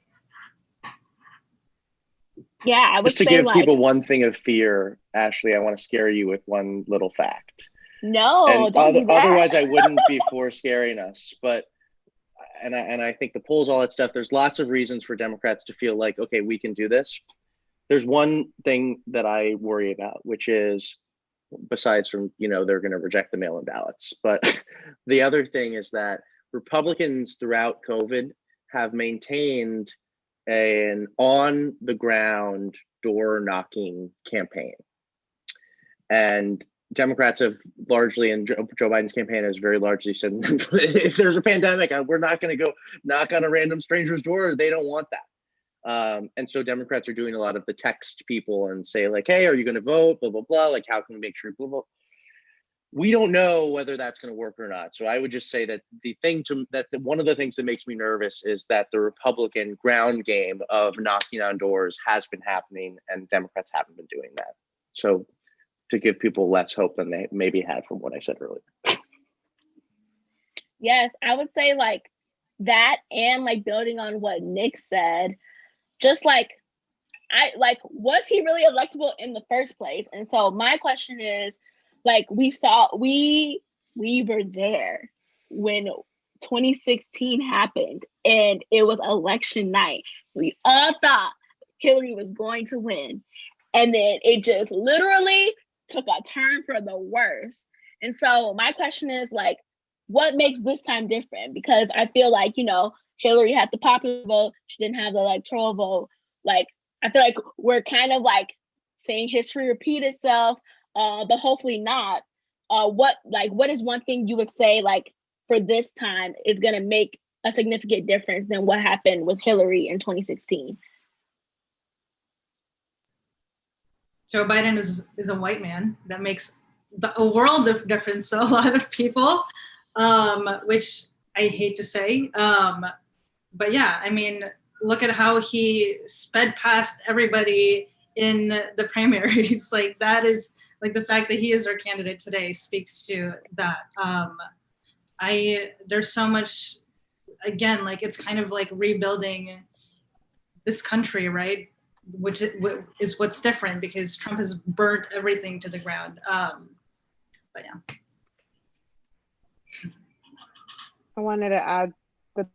Yeah, I would just to say, give people one thing of fear, Ashley, I want to scare you with one little fact. No, and don't do that. Otherwise I wouldn't be for scaring us. But I think the polls, all that stuff, there's lots of reasons for Democrats to feel like, okay, we can do this. There's one thing that I worry about, which is, besides from, they're going to reject the mail-in ballots. But the other thing is that Republicans throughout COVID have maintained an on the ground door knocking campaign. And Democrats have largely, and Joe Biden's campaign has very largely said, if there's a pandemic, we're not going to go knock on a random stranger's door. They don't want that. And so Democrats are doing a lot of the text people and say like, hey, are you going to vote? Blah, blah, blah. Like, how can we make sure blah, blah. We don't know whether that's going to work or not. So I would just say that one of the things that makes me nervous is that the Republican ground game of knocking on doors has been happening and Democrats haven't been doing that. So to give people less hope than they maybe had from what I said earlier. Yes, I would say like that, and like building on what Nick said, just like was he really electable in the first place? And so my question is, like, we were there when 2016 happened and it was election night. We all thought Hillary was going to win. And then it just literally took a turn for the worse. And so my question is like, what makes this time different? Because I feel like, Hillary had the popular vote. She didn't have the electoral vote. Like, I feel like we're kind of like saying history repeat itself, but hopefully not. What is one thing you would say like for this time is going to make a significant difference than what happened with Hillary in 2016? Joe Biden is a white man. That makes a world of difference to a lot of people, which I hate to say. But yeah, I mean, look at how he sped past everybody in the primaries. Like that is like the fact that he is our candidate today speaks to that. There's so much, again, like it's kind of like rebuilding this country, right? Which is what's different because Trump has burnt everything to the ground. But yeah. I wanted to add the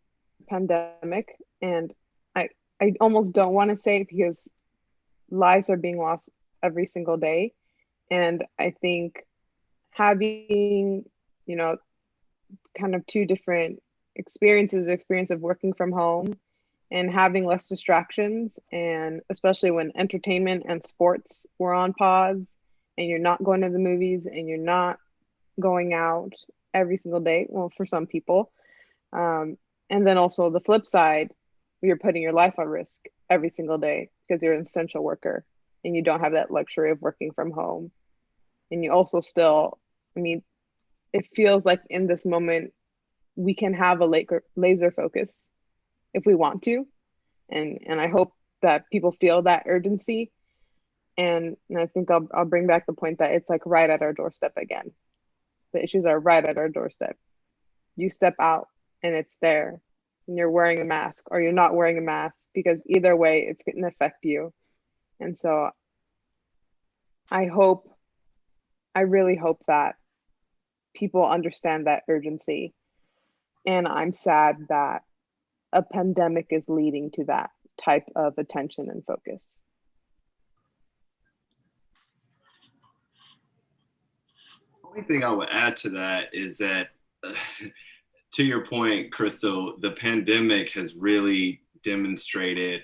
pandemic, and I almost don't want to say it because lives are being lost every single day. And I think having, kind of two different experiences, the experience of working from home and having less distractions, and especially when entertainment and sports were on pause and you're not going to the movies and you're not going out every single day, well, for some people. And then also the flip side, you're putting your life at risk every single day because you're an essential worker and you don't have that luxury of working from home. And you also still, it feels like in this moment, we can have a laser focus if we want to. And I hope that people feel that urgency. And I think I'll bring back the point that it's like right at our doorstep again. The issues are right at our doorstep. You step out and it's there, and you're wearing a mask or you're not wearing a mask, because either way it's going to affect you. And so I really hope that people understand that urgency. And I'm sad that a pandemic is leading to that type of attention and focus. The only thing I would add to that is that, to your point, Crystal, the pandemic has really demonstrated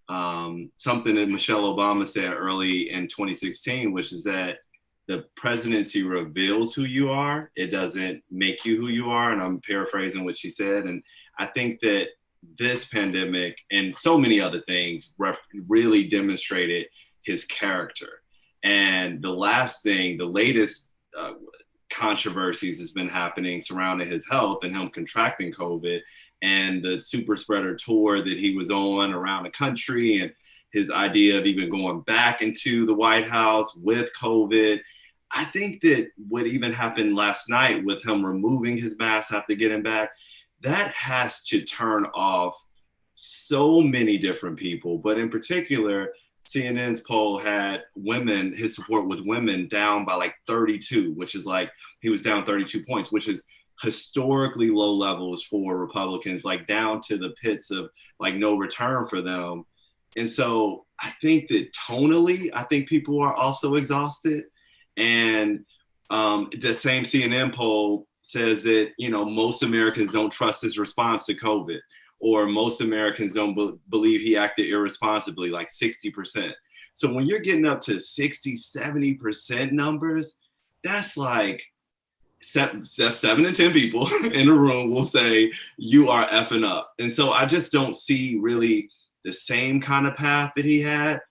something that Michelle Obama said early in 2016, which is that the presidency reveals who you are. It doesn't make you who you are. And I'm paraphrasing what she said. And I think that this pandemic and so many other things really demonstrated his character. And the latest controversies has been happening surrounding his health and him contracting COVID and the super spreader tour that he was on around the country and his idea of even going back into the White House with COVID. I think that what even happened last night with him removing his mask after getting back, that has to turn off so many different people. But in particular, CNN's poll had his support with women down by like 32, which is like, he was down 32 points, which is historically low levels for Republicans, like down to the pits of like no return for them. And so I think that tonally, I think people are also exhausted. And the same CNN poll says that, most Americans don't trust his response to COVID, or most Americans don't believe he acted irresponsibly, like 60%. So when you're getting up to 60, 70% numbers, that's like 7 to 10 people in a room will say you are effing up. And so I just don't see really the same kind of path that he had.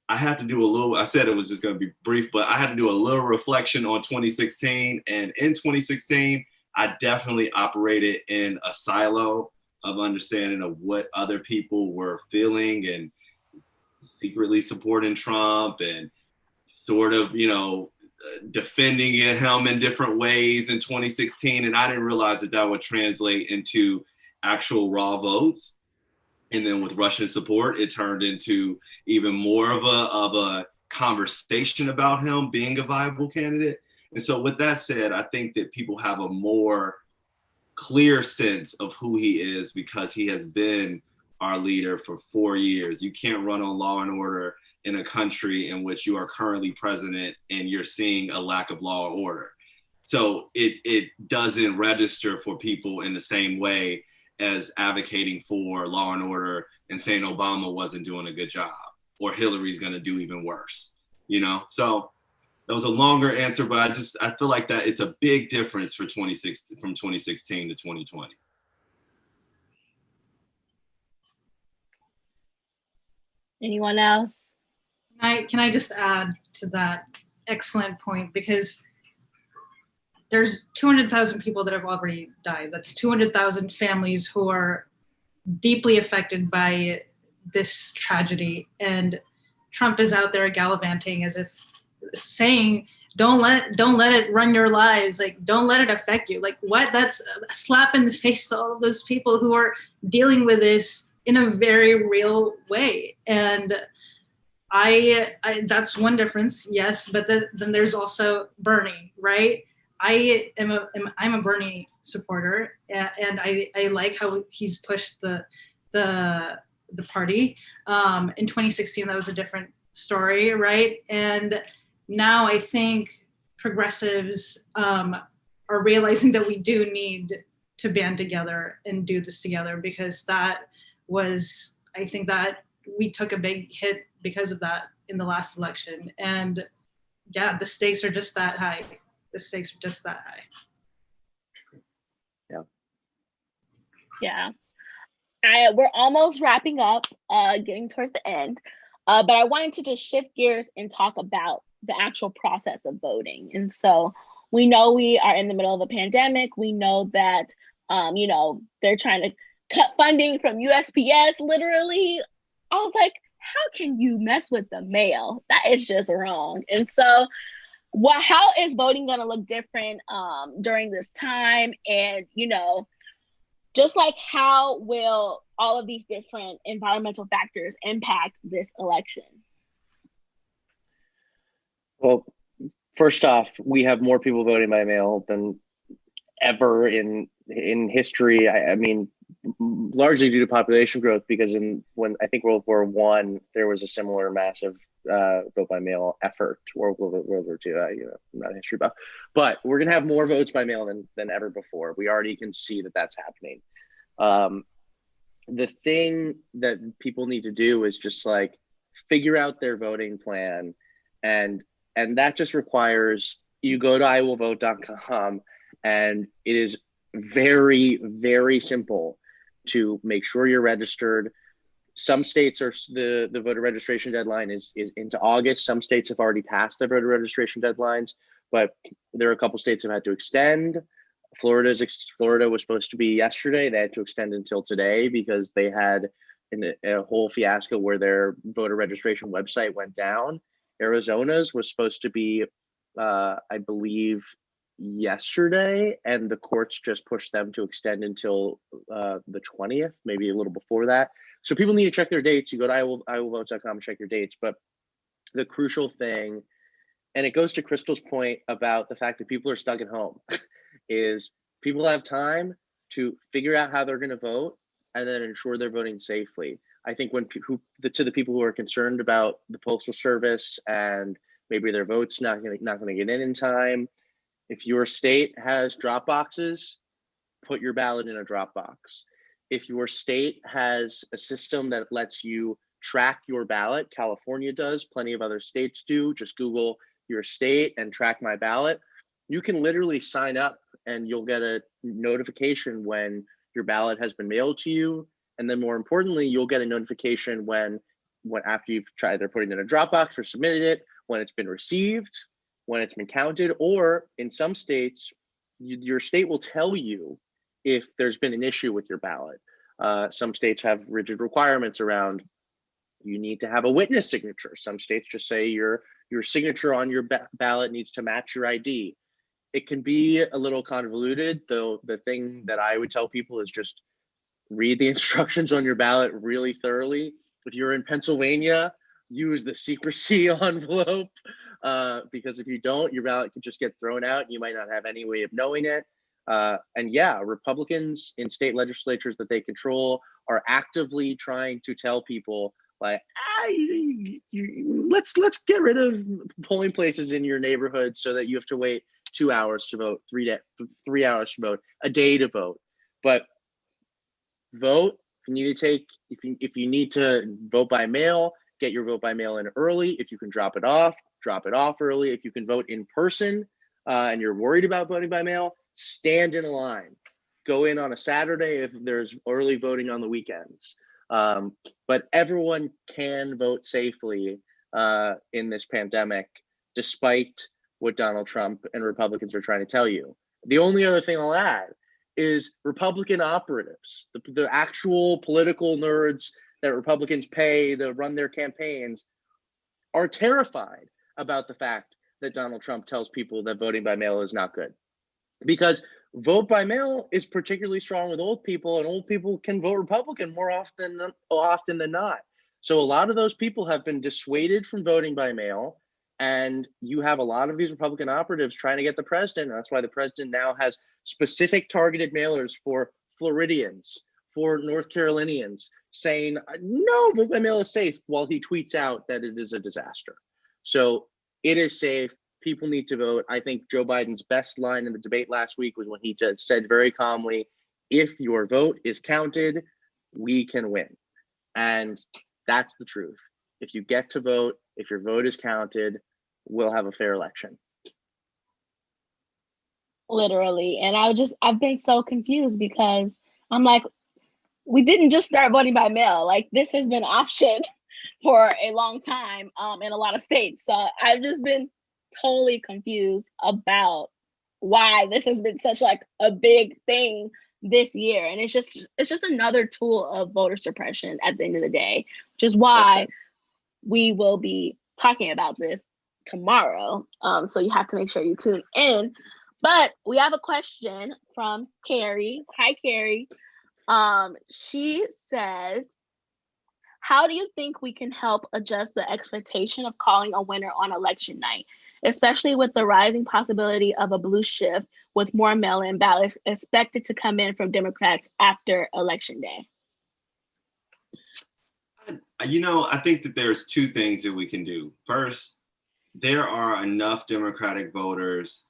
I had to do a little, I said it was just going to be brief, but I had to do a little reflection on 2016. And in 2016, I definitely operated in a silo of understanding of what other people were feeling and secretly supporting Trump and sort of, defending him in different ways in 2016. And I didn't realize that that would translate into actual raw votes. And then with Russian support, it turned into even more of a conversation about him being a viable candidate. And so with that said, I think that people have a more clear sense of who he is because he has been our leader for 4 years. You can't run on law and order in a country in which you are currently president and you're seeing a lack of law and order. So it doesn't register for people in the same way as advocating for law and order and saying Obama wasn't doing a good job or Hillary's going to do even worse, So that was a longer answer, but I feel like that it's a big difference for 2016 from 2016 to 2020. Anyone else? Can I just add to that excellent point, because there's 200,000 people that have already died. That's 200,000 families who are deeply affected by this tragedy. And Trump is out there gallivanting as if saying, don't let it run your lives. Like, don't let it affect you. Like, what? That's a slap in the face to all of those people who are dealing with this in a very real way. And I that's one difference, yes. But then there's also Bernie, right? I'm a Bernie supporter, and I like how he's pushed the party. In 2016, that was a different story, right? And now I think progressives are realizing that we do need to band together and do this together, because I think that we took a big hit because of that in the last election. And yeah, the stakes are just that high. Yeah. We're almost wrapping up, getting towards the end. But I wanted to just shift gears and talk about the actual process of voting. And so we know we are in the middle of a pandemic. We know that, they're trying to cut funding from USPS, literally. I was like, how can you mess with the mail? That is just wrong. And so how is voting going to look different during this time? And, just like, how will all of these different environmental factors impact this election? Well, first off, we have more people voting by mail than ever in history. I mean, largely due to population growth, because when I think World War I, there was a similar massive vote by mail effort, or World War II. I'm not a history buff, but we're gonna have more votes by mail than ever before. We already can see that that's happening. The thing that people need to do is just like figure out their voting plan, and that just requires you go to iwillvote.com, and it is very, very simple to make sure you're registered. Some states are the voter registration deadline is into August. Some states have already passed their voter registration deadlines, but there are a couple states that have had to extend. Florida was supposed to be yesterday. They had to extend until today because they had a whole fiasco where their voter registration website went down. Arizona's was supposed to be, I believe, yesterday, and the courts just pushed them to extend until the 20th, maybe a little before that. So people need to check their dates. You go to iwillvote.com and check your dates. But the crucial thing, and it goes to Crystal's point about the fact that people are stuck at home, is people have time to figure out how they're going to vote and then ensure they're voting safely. I think to the people who are concerned about the postal service and maybe their vote's not going to get in time, if your state has drop boxes, put your ballot in a drop box. If your state has a system that lets you track your ballot, California does, plenty of other states do, just Google your state and track my ballot. you can literally sign up and you'll get a notification when your ballot has been mailed to you. And then more importantly, you'll get a notification when after you've tried, they're putting it in a Dropbox or submitted it, when it's been received, when it's been counted, or in some states, your state will tell you if there's been an issue with your ballot. Some states have rigid requirements around, you need to have a witness signature. Some states just say your signature on your ballot needs to match your ID. It can be a little convoluted, though. The thing that I would tell people is just read the instructions on your ballot really thoroughly. If you're in Pennsylvania, use the secrecy envelope, because if you don't, your ballot could just get thrown out and you might not have any way of knowing it. And yeah, Republicans in state legislatures that they control are actively trying to tell people, like, let's get rid of polling places in your neighborhood so that you have to wait 2 hours to vote, 3 hours to vote, a day to vote. But vote. If you need to vote by mail, get your vote by mail in early. If you can drop it off early. If you can vote in person, and you're worried about voting by mail, stand in a line. Go in on a Saturday if there's early voting on the weekends. But everyone can vote safely in this pandemic, despite what Donald Trump and Republicans are trying to tell you. The only other thing I'll add is Republican operatives, the actual political nerds that Republicans pay to run their campaigns, are terrified about the fact that Donald Trump tells people that voting by mail is not good. Because vote by mail is particularly strong with old people, and old people can vote Republican more often than not. So a lot of those people have been dissuaded from voting by mail, and you have a lot of these Republican operatives trying to get the president. And that's why the president now has specific targeted mailers for Floridians, for North Carolinians, saying, no, vote by mail is safe, while he tweets out that it is a disaster. So it is safe. People need to vote. I think Joe Biden's best line in the debate last week was when he just said very calmly, if your vote is counted, we can win. And that's the truth. If you get to vote, if your vote is counted, we'll have a fair election. Literally. And I've been so confused because I'm like, we didn't just start voting by mail. Like, this has been optioned for a long time in a lot of states. So I've just been totally confused about why this has been such like a big thing this year. And it's just another tool of voter suppression at the end of the day, which is why we will be talking about this tomorrow. So you have to make sure you tune in. But we have a question from Carrie. Hi, Carrie. She says, how do you think we can help adjust the expectation of calling a winner on election night, especially with the rising possibility of a blue shift with more mail-in ballots expected to come in from Democrats after Election Day? I think that there's two things that we can do. First, there are enough Democratic voters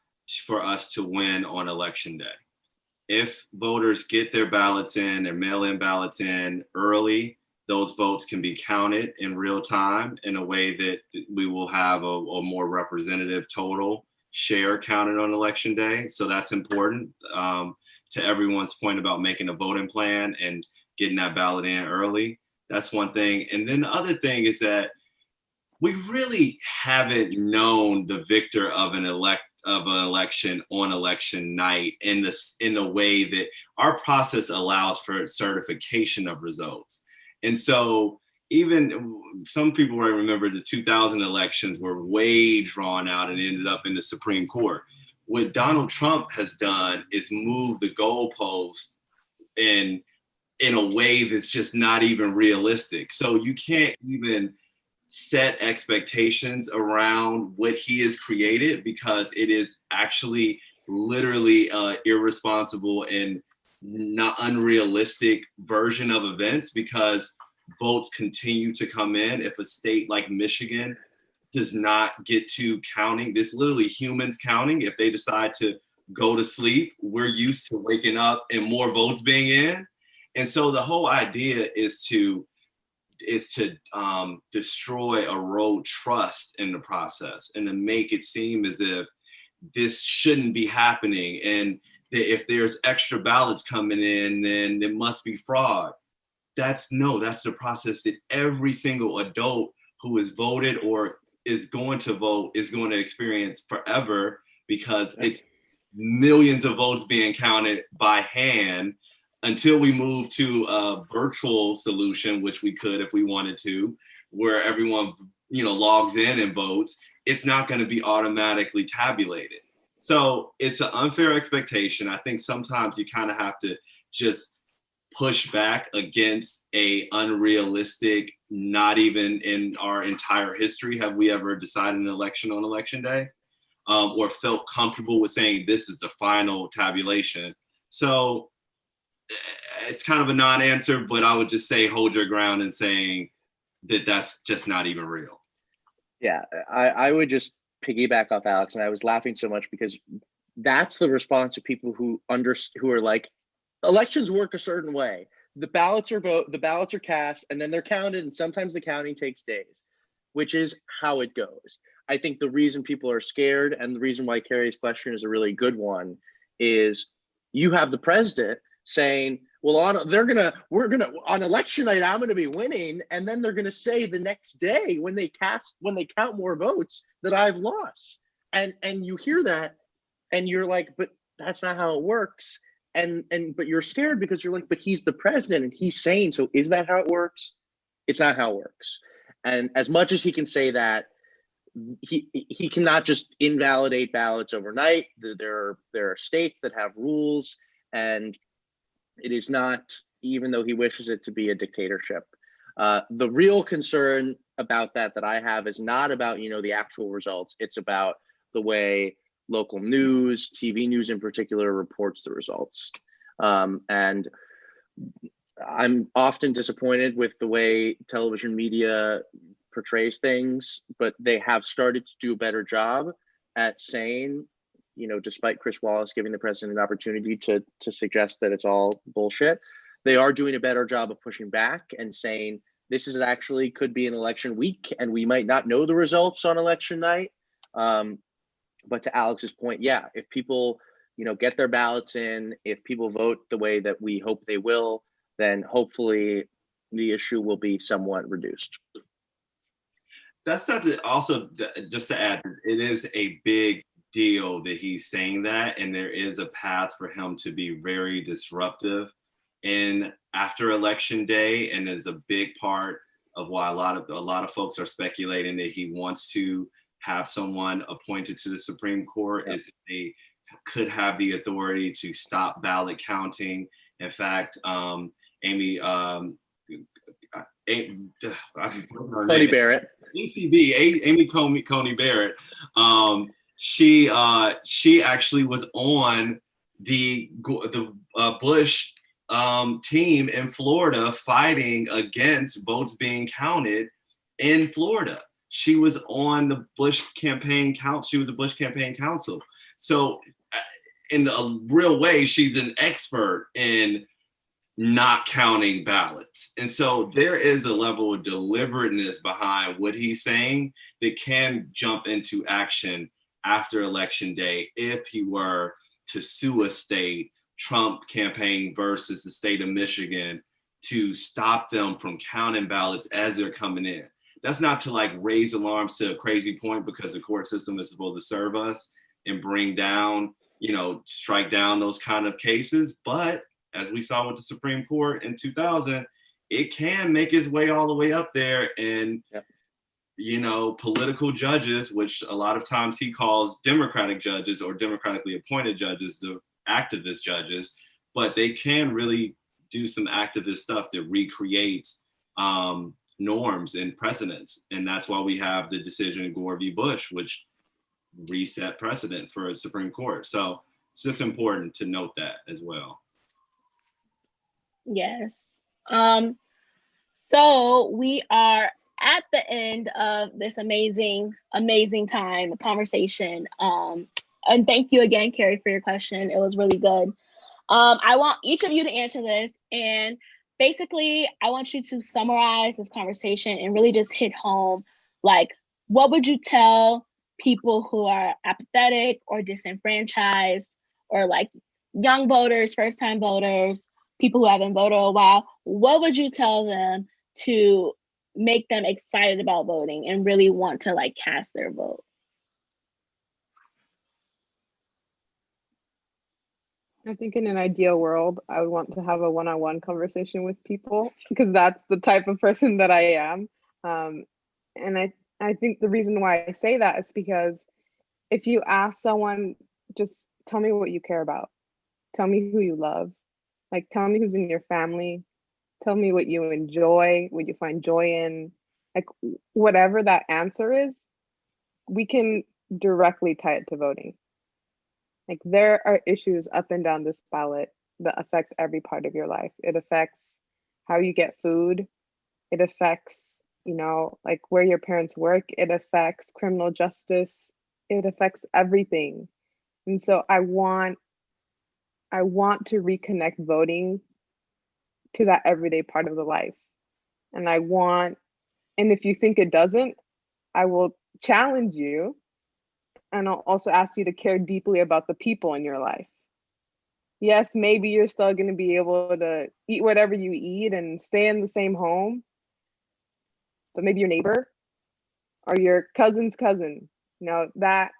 for us to win on Election Day. If voters get their ballots in, their mail-in ballots in early, those votes can be counted in real time in a way that we will have a more representative total share counted on Election Day. So that's important, to everyone's point about making a voting plan and getting that ballot in early. That's one thing. And then the other thing is that we really haven't known the victor of an election on election night in the way that our process allows for certification of results. And so even some people might remember the 2000 elections were way drawn out and ended up in the Supreme Court. What Donald Trump has done is move the goalpost in a way that's just not even realistic. So you can't even set expectations around what he has created, because it is actually literally irresponsible and not unrealistic version of events, because votes continue to come in. If a state like Michigan does not get to counting, this literally humans counting, if they decide to go to sleep, we're used to waking up and more votes being in. And so the whole idea is to destroy, erode trust in the process, and to make it seem as if this shouldn't be happening, and that if there's extra ballots coming in, then it must be fraud. That's the process that every single adult who has voted or is going to vote is going to experience forever, because it's millions of votes being counted by hand until we move to a virtual solution, which we could if we wanted to, where everyone, logs in and votes. It's not going to be automatically tabulated. So it's an unfair expectation. I think sometimes you kind of have to just push back against a unrealistic, not even in our entire history have we ever decided an election on election day, or felt comfortable with saying this is the final tabulation. So it's kind of a non-answer, but I would just say hold your ground in saying that that's just not even real. Yeah, I would just piggyback off Alex, and I was laughing so much because that's the response of people who are like, elections work a certain way. The ballots are cast, and then they're counted, and sometimes the counting takes days, which is how it goes. I think the reason people are scared, and the reason why Carrie's question is a really good one, is you have the president saying, well, on election night, I'm gonna be winning, and then they're gonna say the next day when they count more votes that I've lost. And you hear that and you're like, but that's not how it works. But you're scared because you're like, but he's the president and he's saying, so is that how it works? It's not how it works. And as much as he can say that, he cannot just invalidate ballots overnight. There are states that have rules, and it is not, even though he wishes it to be, a dictatorship. The real concern about that I have is not about, the actual results. It's about the way local news, TV news in particular, reports the results. And I'm often disappointed with the way television media portrays things, but they have started to do a better job at saying, despite Chris Wallace giving the president an opportunity to suggest that it's all bullshit, they are doing a better job of pushing back and saying this is actually could be an election week and we might not know the results on election night. But to Alex's point, yeah, if people, get their ballots in, if people vote the way that we hope they will, then hopefully the issue will be somewhat reduced. That's not also, just to add, it is a big deal that he's saying that, and there is a path for him to be very disruptive in after election day, and is a big part of why a lot of folks are speculating that he wants to have someone appointed to the Supreme Court. Is they could have the authority to stop ballot counting. In fact, Amy Coney Barrett. Amy Coney Barrett. She actually was on the Bush team in Florida fighting against votes being counted in Florida. She was on the Bush campaign council. She was a Bush campaign counsel. So in a real way, she's an expert in not counting ballots. And so there is a level of deliberateness behind what he's saying that can jump into action after election day if he were to sue a state, Trump campaign versus the state of Michigan, to stop them from counting ballots as they're coming in. That's not to raise alarms to a crazy point, because the court system is supposed to serve us and bring down, strike down those kind of cases. But as we saw with the Supreme Court in 2000, it can make its way all the way up there. And, political judges, which a lot of times he calls Democratic judges or democratically appointed judges, the activist judges, but they can really do some activist stuff that recreates norms and precedents. And that's why we have the decision in Gore v. Bush, which reset precedent for a Supreme Court. So it's just important to note that as well. Yes. So we are at the end of this amazing conversation. And thank you again, Carrie, for your question. It was really good. I want each of you to answer this. And basically, I want you to summarize this conversation and really just hit home, what would you tell people who are apathetic or disenfranchised, or like young voters, first time voters, people who haven't voted a while, what would you tell them to make them excited about voting and really want to like cast their vote? I think in an ideal world, I would want to have a one-on-one conversation with people because that's the type of person that I am. And I think the reason why I say that is because if you ask someone, just tell me what you care about, tell me who you love, like tell me who's in your family, tell me what you enjoy, what you find joy in, like whatever that answer is, we can directly tie it to voting. Like there are issues up and down this ballot that affect every part of your life. It affects how you get food. It affects, you know, like where your parents work. It affects criminal justice. It affects everything. And so I want to reconnect voting to that everyday part of the life. And and if you think it doesn't, I will challenge you, and I'll also ask you to care deeply about the people in your life. Yes, maybe you're still going to be able to eat whatever you eat and stay in the same home, but maybe your neighbor or your cousin's cousin, you know, that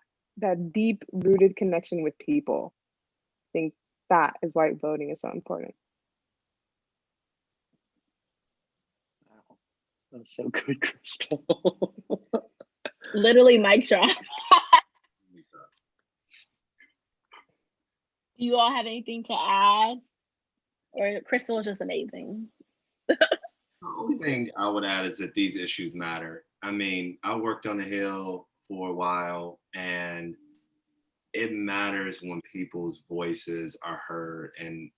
deep rooted connection with people. I think that is why voting is so important. Wow, that was so good, Crystal. Literally mic drop. Do you all have anything to add? Or Crystal is just amazing. The only thing I would add is that these issues matter. I mean, I worked on the Hill for a while, and it matters when people's voices are heard, and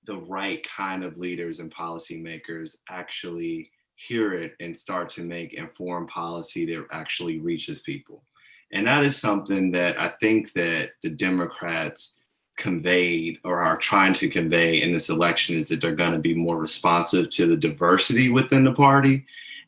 the right kind of leaders and policymakers actually hear it and start to make informed policy that actually reaches people. And that is something that I think that the Democrats conveyed or are trying to convey in this election, is that they're going to be more responsive to the diversity within the party,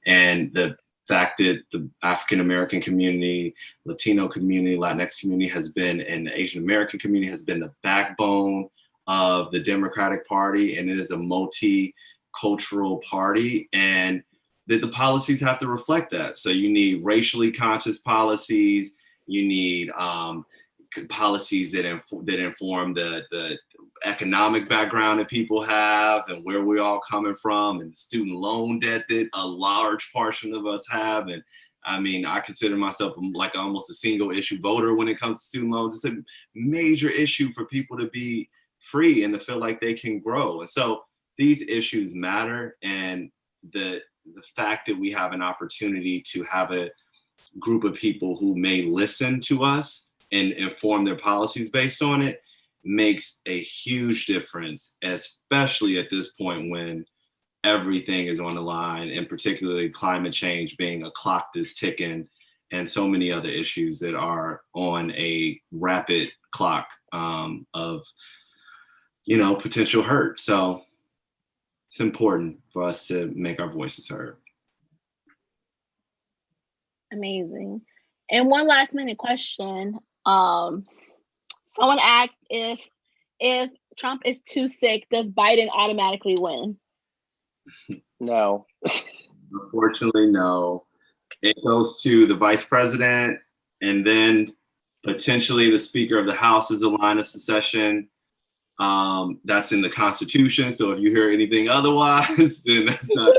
and the fact that the African American community, Latino community, Latinx community has been, and the Asian American community has been the backbone of the Democratic Party, and it is a multicultural party, and that the policies have to reflect that. So you need racially conscious policies, you need policies that inform the economic background that people have and where we're all coming from, and the student loan debt that a large portion of us have. And I mean, I consider myself like almost a single issue voter when it comes to student loans. It's a major issue for people to be free and to feel like they can grow. And so these issues matter. And the fact that we have an opportunity to have a group of people who may listen to us and inform their policies based on it makes a huge difference, especially at this point when everything is on the line, and particularly climate change being a clock that's ticking, and so many other issues that are on a rapid clock of, you know, potential hurt. So it's important for us to make our voices heard. Amazing. And one last minute question. Someone asked if Trump is too sick, does Biden automatically win? No. Unfortunately, no. It goes to the vice president, and then potentially the Speaker of the House is a line of succession. That's in the Constitution. So if you hear anything otherwise, then that's not.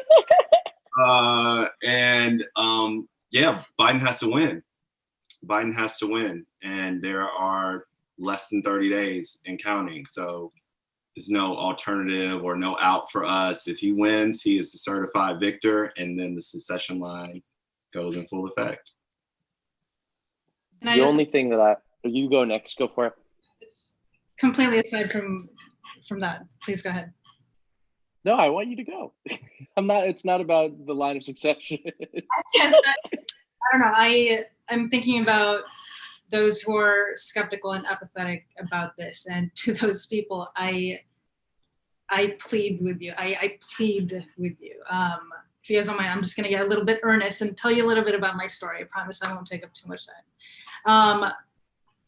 Yeah, Biden has to win. Biden has to win, and there are less than 30 days and counting. So there's no alternative or no out for us. If he wins, he is the certified victor, and then the secession line goes in full effect. The only thing that you go next, go for it. It's completely aside from that. Please go ahead. No, I want you to go. It's not about the line of succession. Yes, I don't know. I'm thinking about those who are skeptical and apathetic about this, and to those people, I plead with you. I plead with you. if you guys don't mind, I'm just going to get a little bit earnest and tell you a little bit about my story. I promise I won't take up too much time.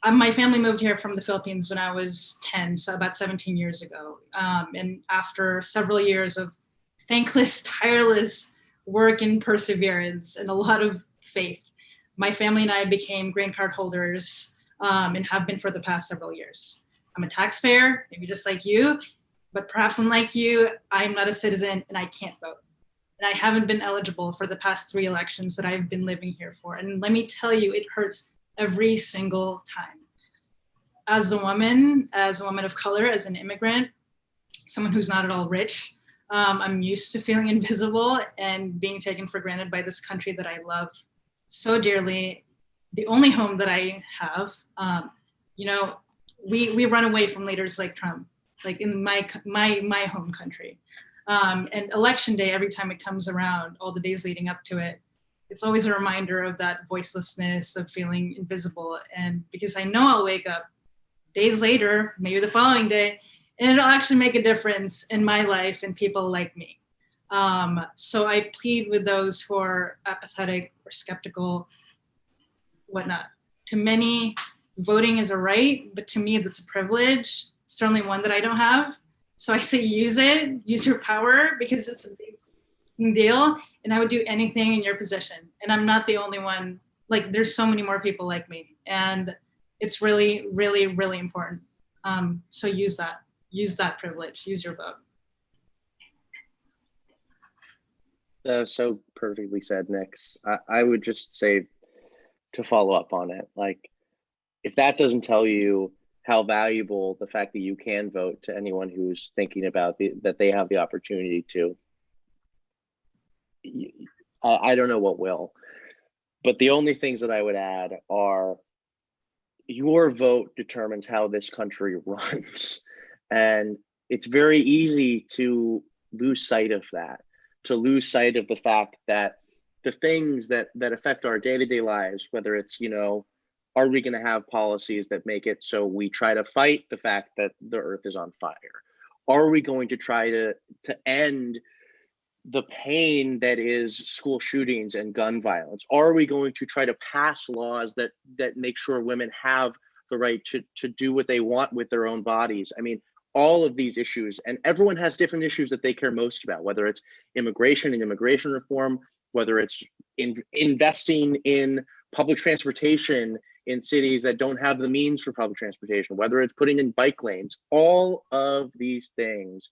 My family moved here from the Philippines when I was 10, so about 17 years ago. And after several years of thankless, tireless work and perseverance and a lot of faith, my family and I became green card holders and have been for the past several years. I'm a taxpayer, maybe just like you, but perhaps unlike you, I'm not a citizen and I can't vote. And I haven't been eligible for the past 3 elections that I've been living here for. And let me tell you, it hurts every single time. As a woman of color, as an immigrant, someone who's not at all rich, I'm used to feeling invisible and being taken for granted by this country that I love so dearly, the only home that I have. We run away from leaders like Trump, like in my home country. And election day, every time it comes around, all the days leading up to it, it's always a reminder of that voicelessness, of feeling invisible. And because I know I'll wake up days later, maybe the following day, and it'll actually make a difference in my life and people like me. So I plead with those who are apathetic or skeptical, whatnot. To many, voting is a right, but to me, that's a privilege, certainly one that I don't have. So I say use it, use your power, because it's a big deal. And I would do anything in your position. And I'm not the only one. Like, there's so many more people like me. And it's really, really, really important. So use that privilege, use your vote. So perfectly said, Nix. I would just say, to follow up on it, like, if that doesn't tell you how valuable the fact that you can vote to anyone who's thinking about that they have the opportunity to, I don't know what will. But the only things that I would add are, your vote determines how this country runs. And it's very easy to lose sight of that, to lose sight of the fact that the things that affect our day-to-day lives, whether it's, are we going to have policies that make it so we try to fight the fact that the earth is on fire? Are we going to try to end the pain that is school shootings and gun violence? Are we going to try to pass laws that make sure women have the right to do what they want with their own bodies? I mean, all of these issues, and everyone has different issues that they care most about, whether it's immigration and immigration reform, whether it's investing in public transportation in cities that don't have the means for public transportation, whether it's putting in bike lanes. All of these things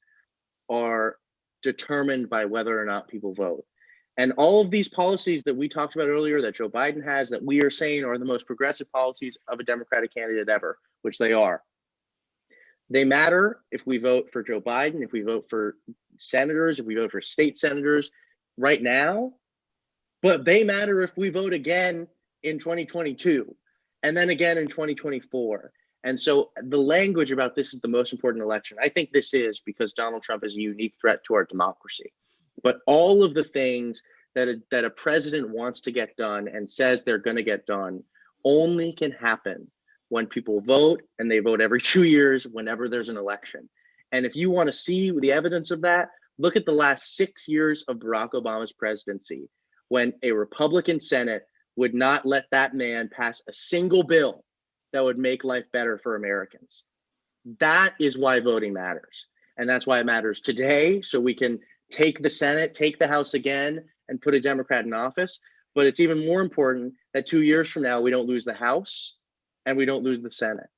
are determined by whether or not people vote. And all of these policies that we talked about earlier that Joe Biden has, that we are saying are the most progressive policies of a Democratic candidate ever, which they are. They matter if we vote for Joe Biden, if we vote for senators, if we vote for state senators right now, but they matter if we vote again in 2022 and then again in 2024. And so the language about this is the most important election. I think this is because Donald Trump is a unique threat to our democracy. But all of the things that a president wants to get done and says they're going to get done only can happen when people vote, and they vote every 2 years whenever there's an election. And if you want to see the evidence of that, look at the last 6 years of Barack Obama's presidency, when a Republican Senate would not let that man pass a single bill that would make life better for Americans. That is why voting matters. And that's why it matters today, so we can take the Senate, take the House again, and put a Democrat in office. But it's even more important that 2 years from now, we don't lose the House and we don't lose the Senate.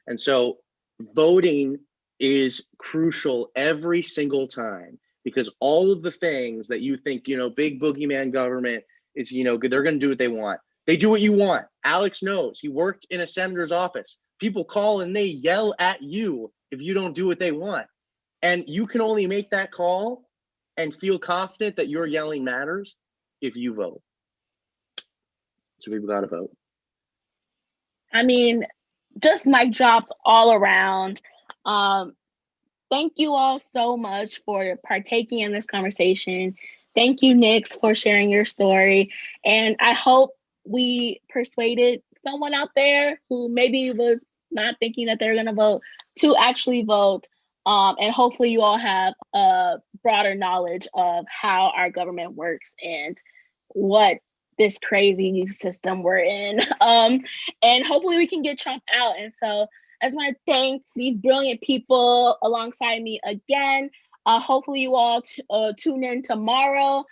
And so voting is crucial every single time, because all of the things that you think, big boogeyman government, it's, they're going to do what they want. They do what you want. Alex knows. He worked in a senator's office. People call and they yell at you if you don't do what they want. And you can only make that call and feel confident that your yelling matters if you vote. So people got to vote. I mean, just mic drops all around. Thank you all so much for partaking in this conversation. Thank you, Nix, for sharing your story. And I hope we persuaded someone out there who maybe was not thinking that they're going to vote to actually vote. And hopefully you all have a broader knowledge of how our government works and what this crazy system we're in. And hopefully we can get Trump out. And so I just want to thank these brilliant people alongside me again. Hopefully you all tune in tomorrow.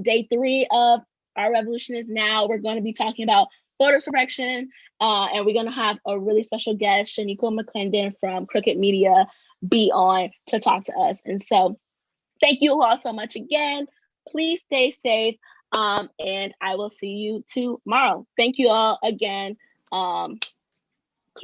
Day 3 of Our Revolution Is Now. We're going to be talking about voter suppression, and we're going to have a really special guest, Shaniqua McClendon from Crooked Media, be on to talk to us. And so thank you all so much again. Please stay safe, and I will see you tomorrow. Thank you all again.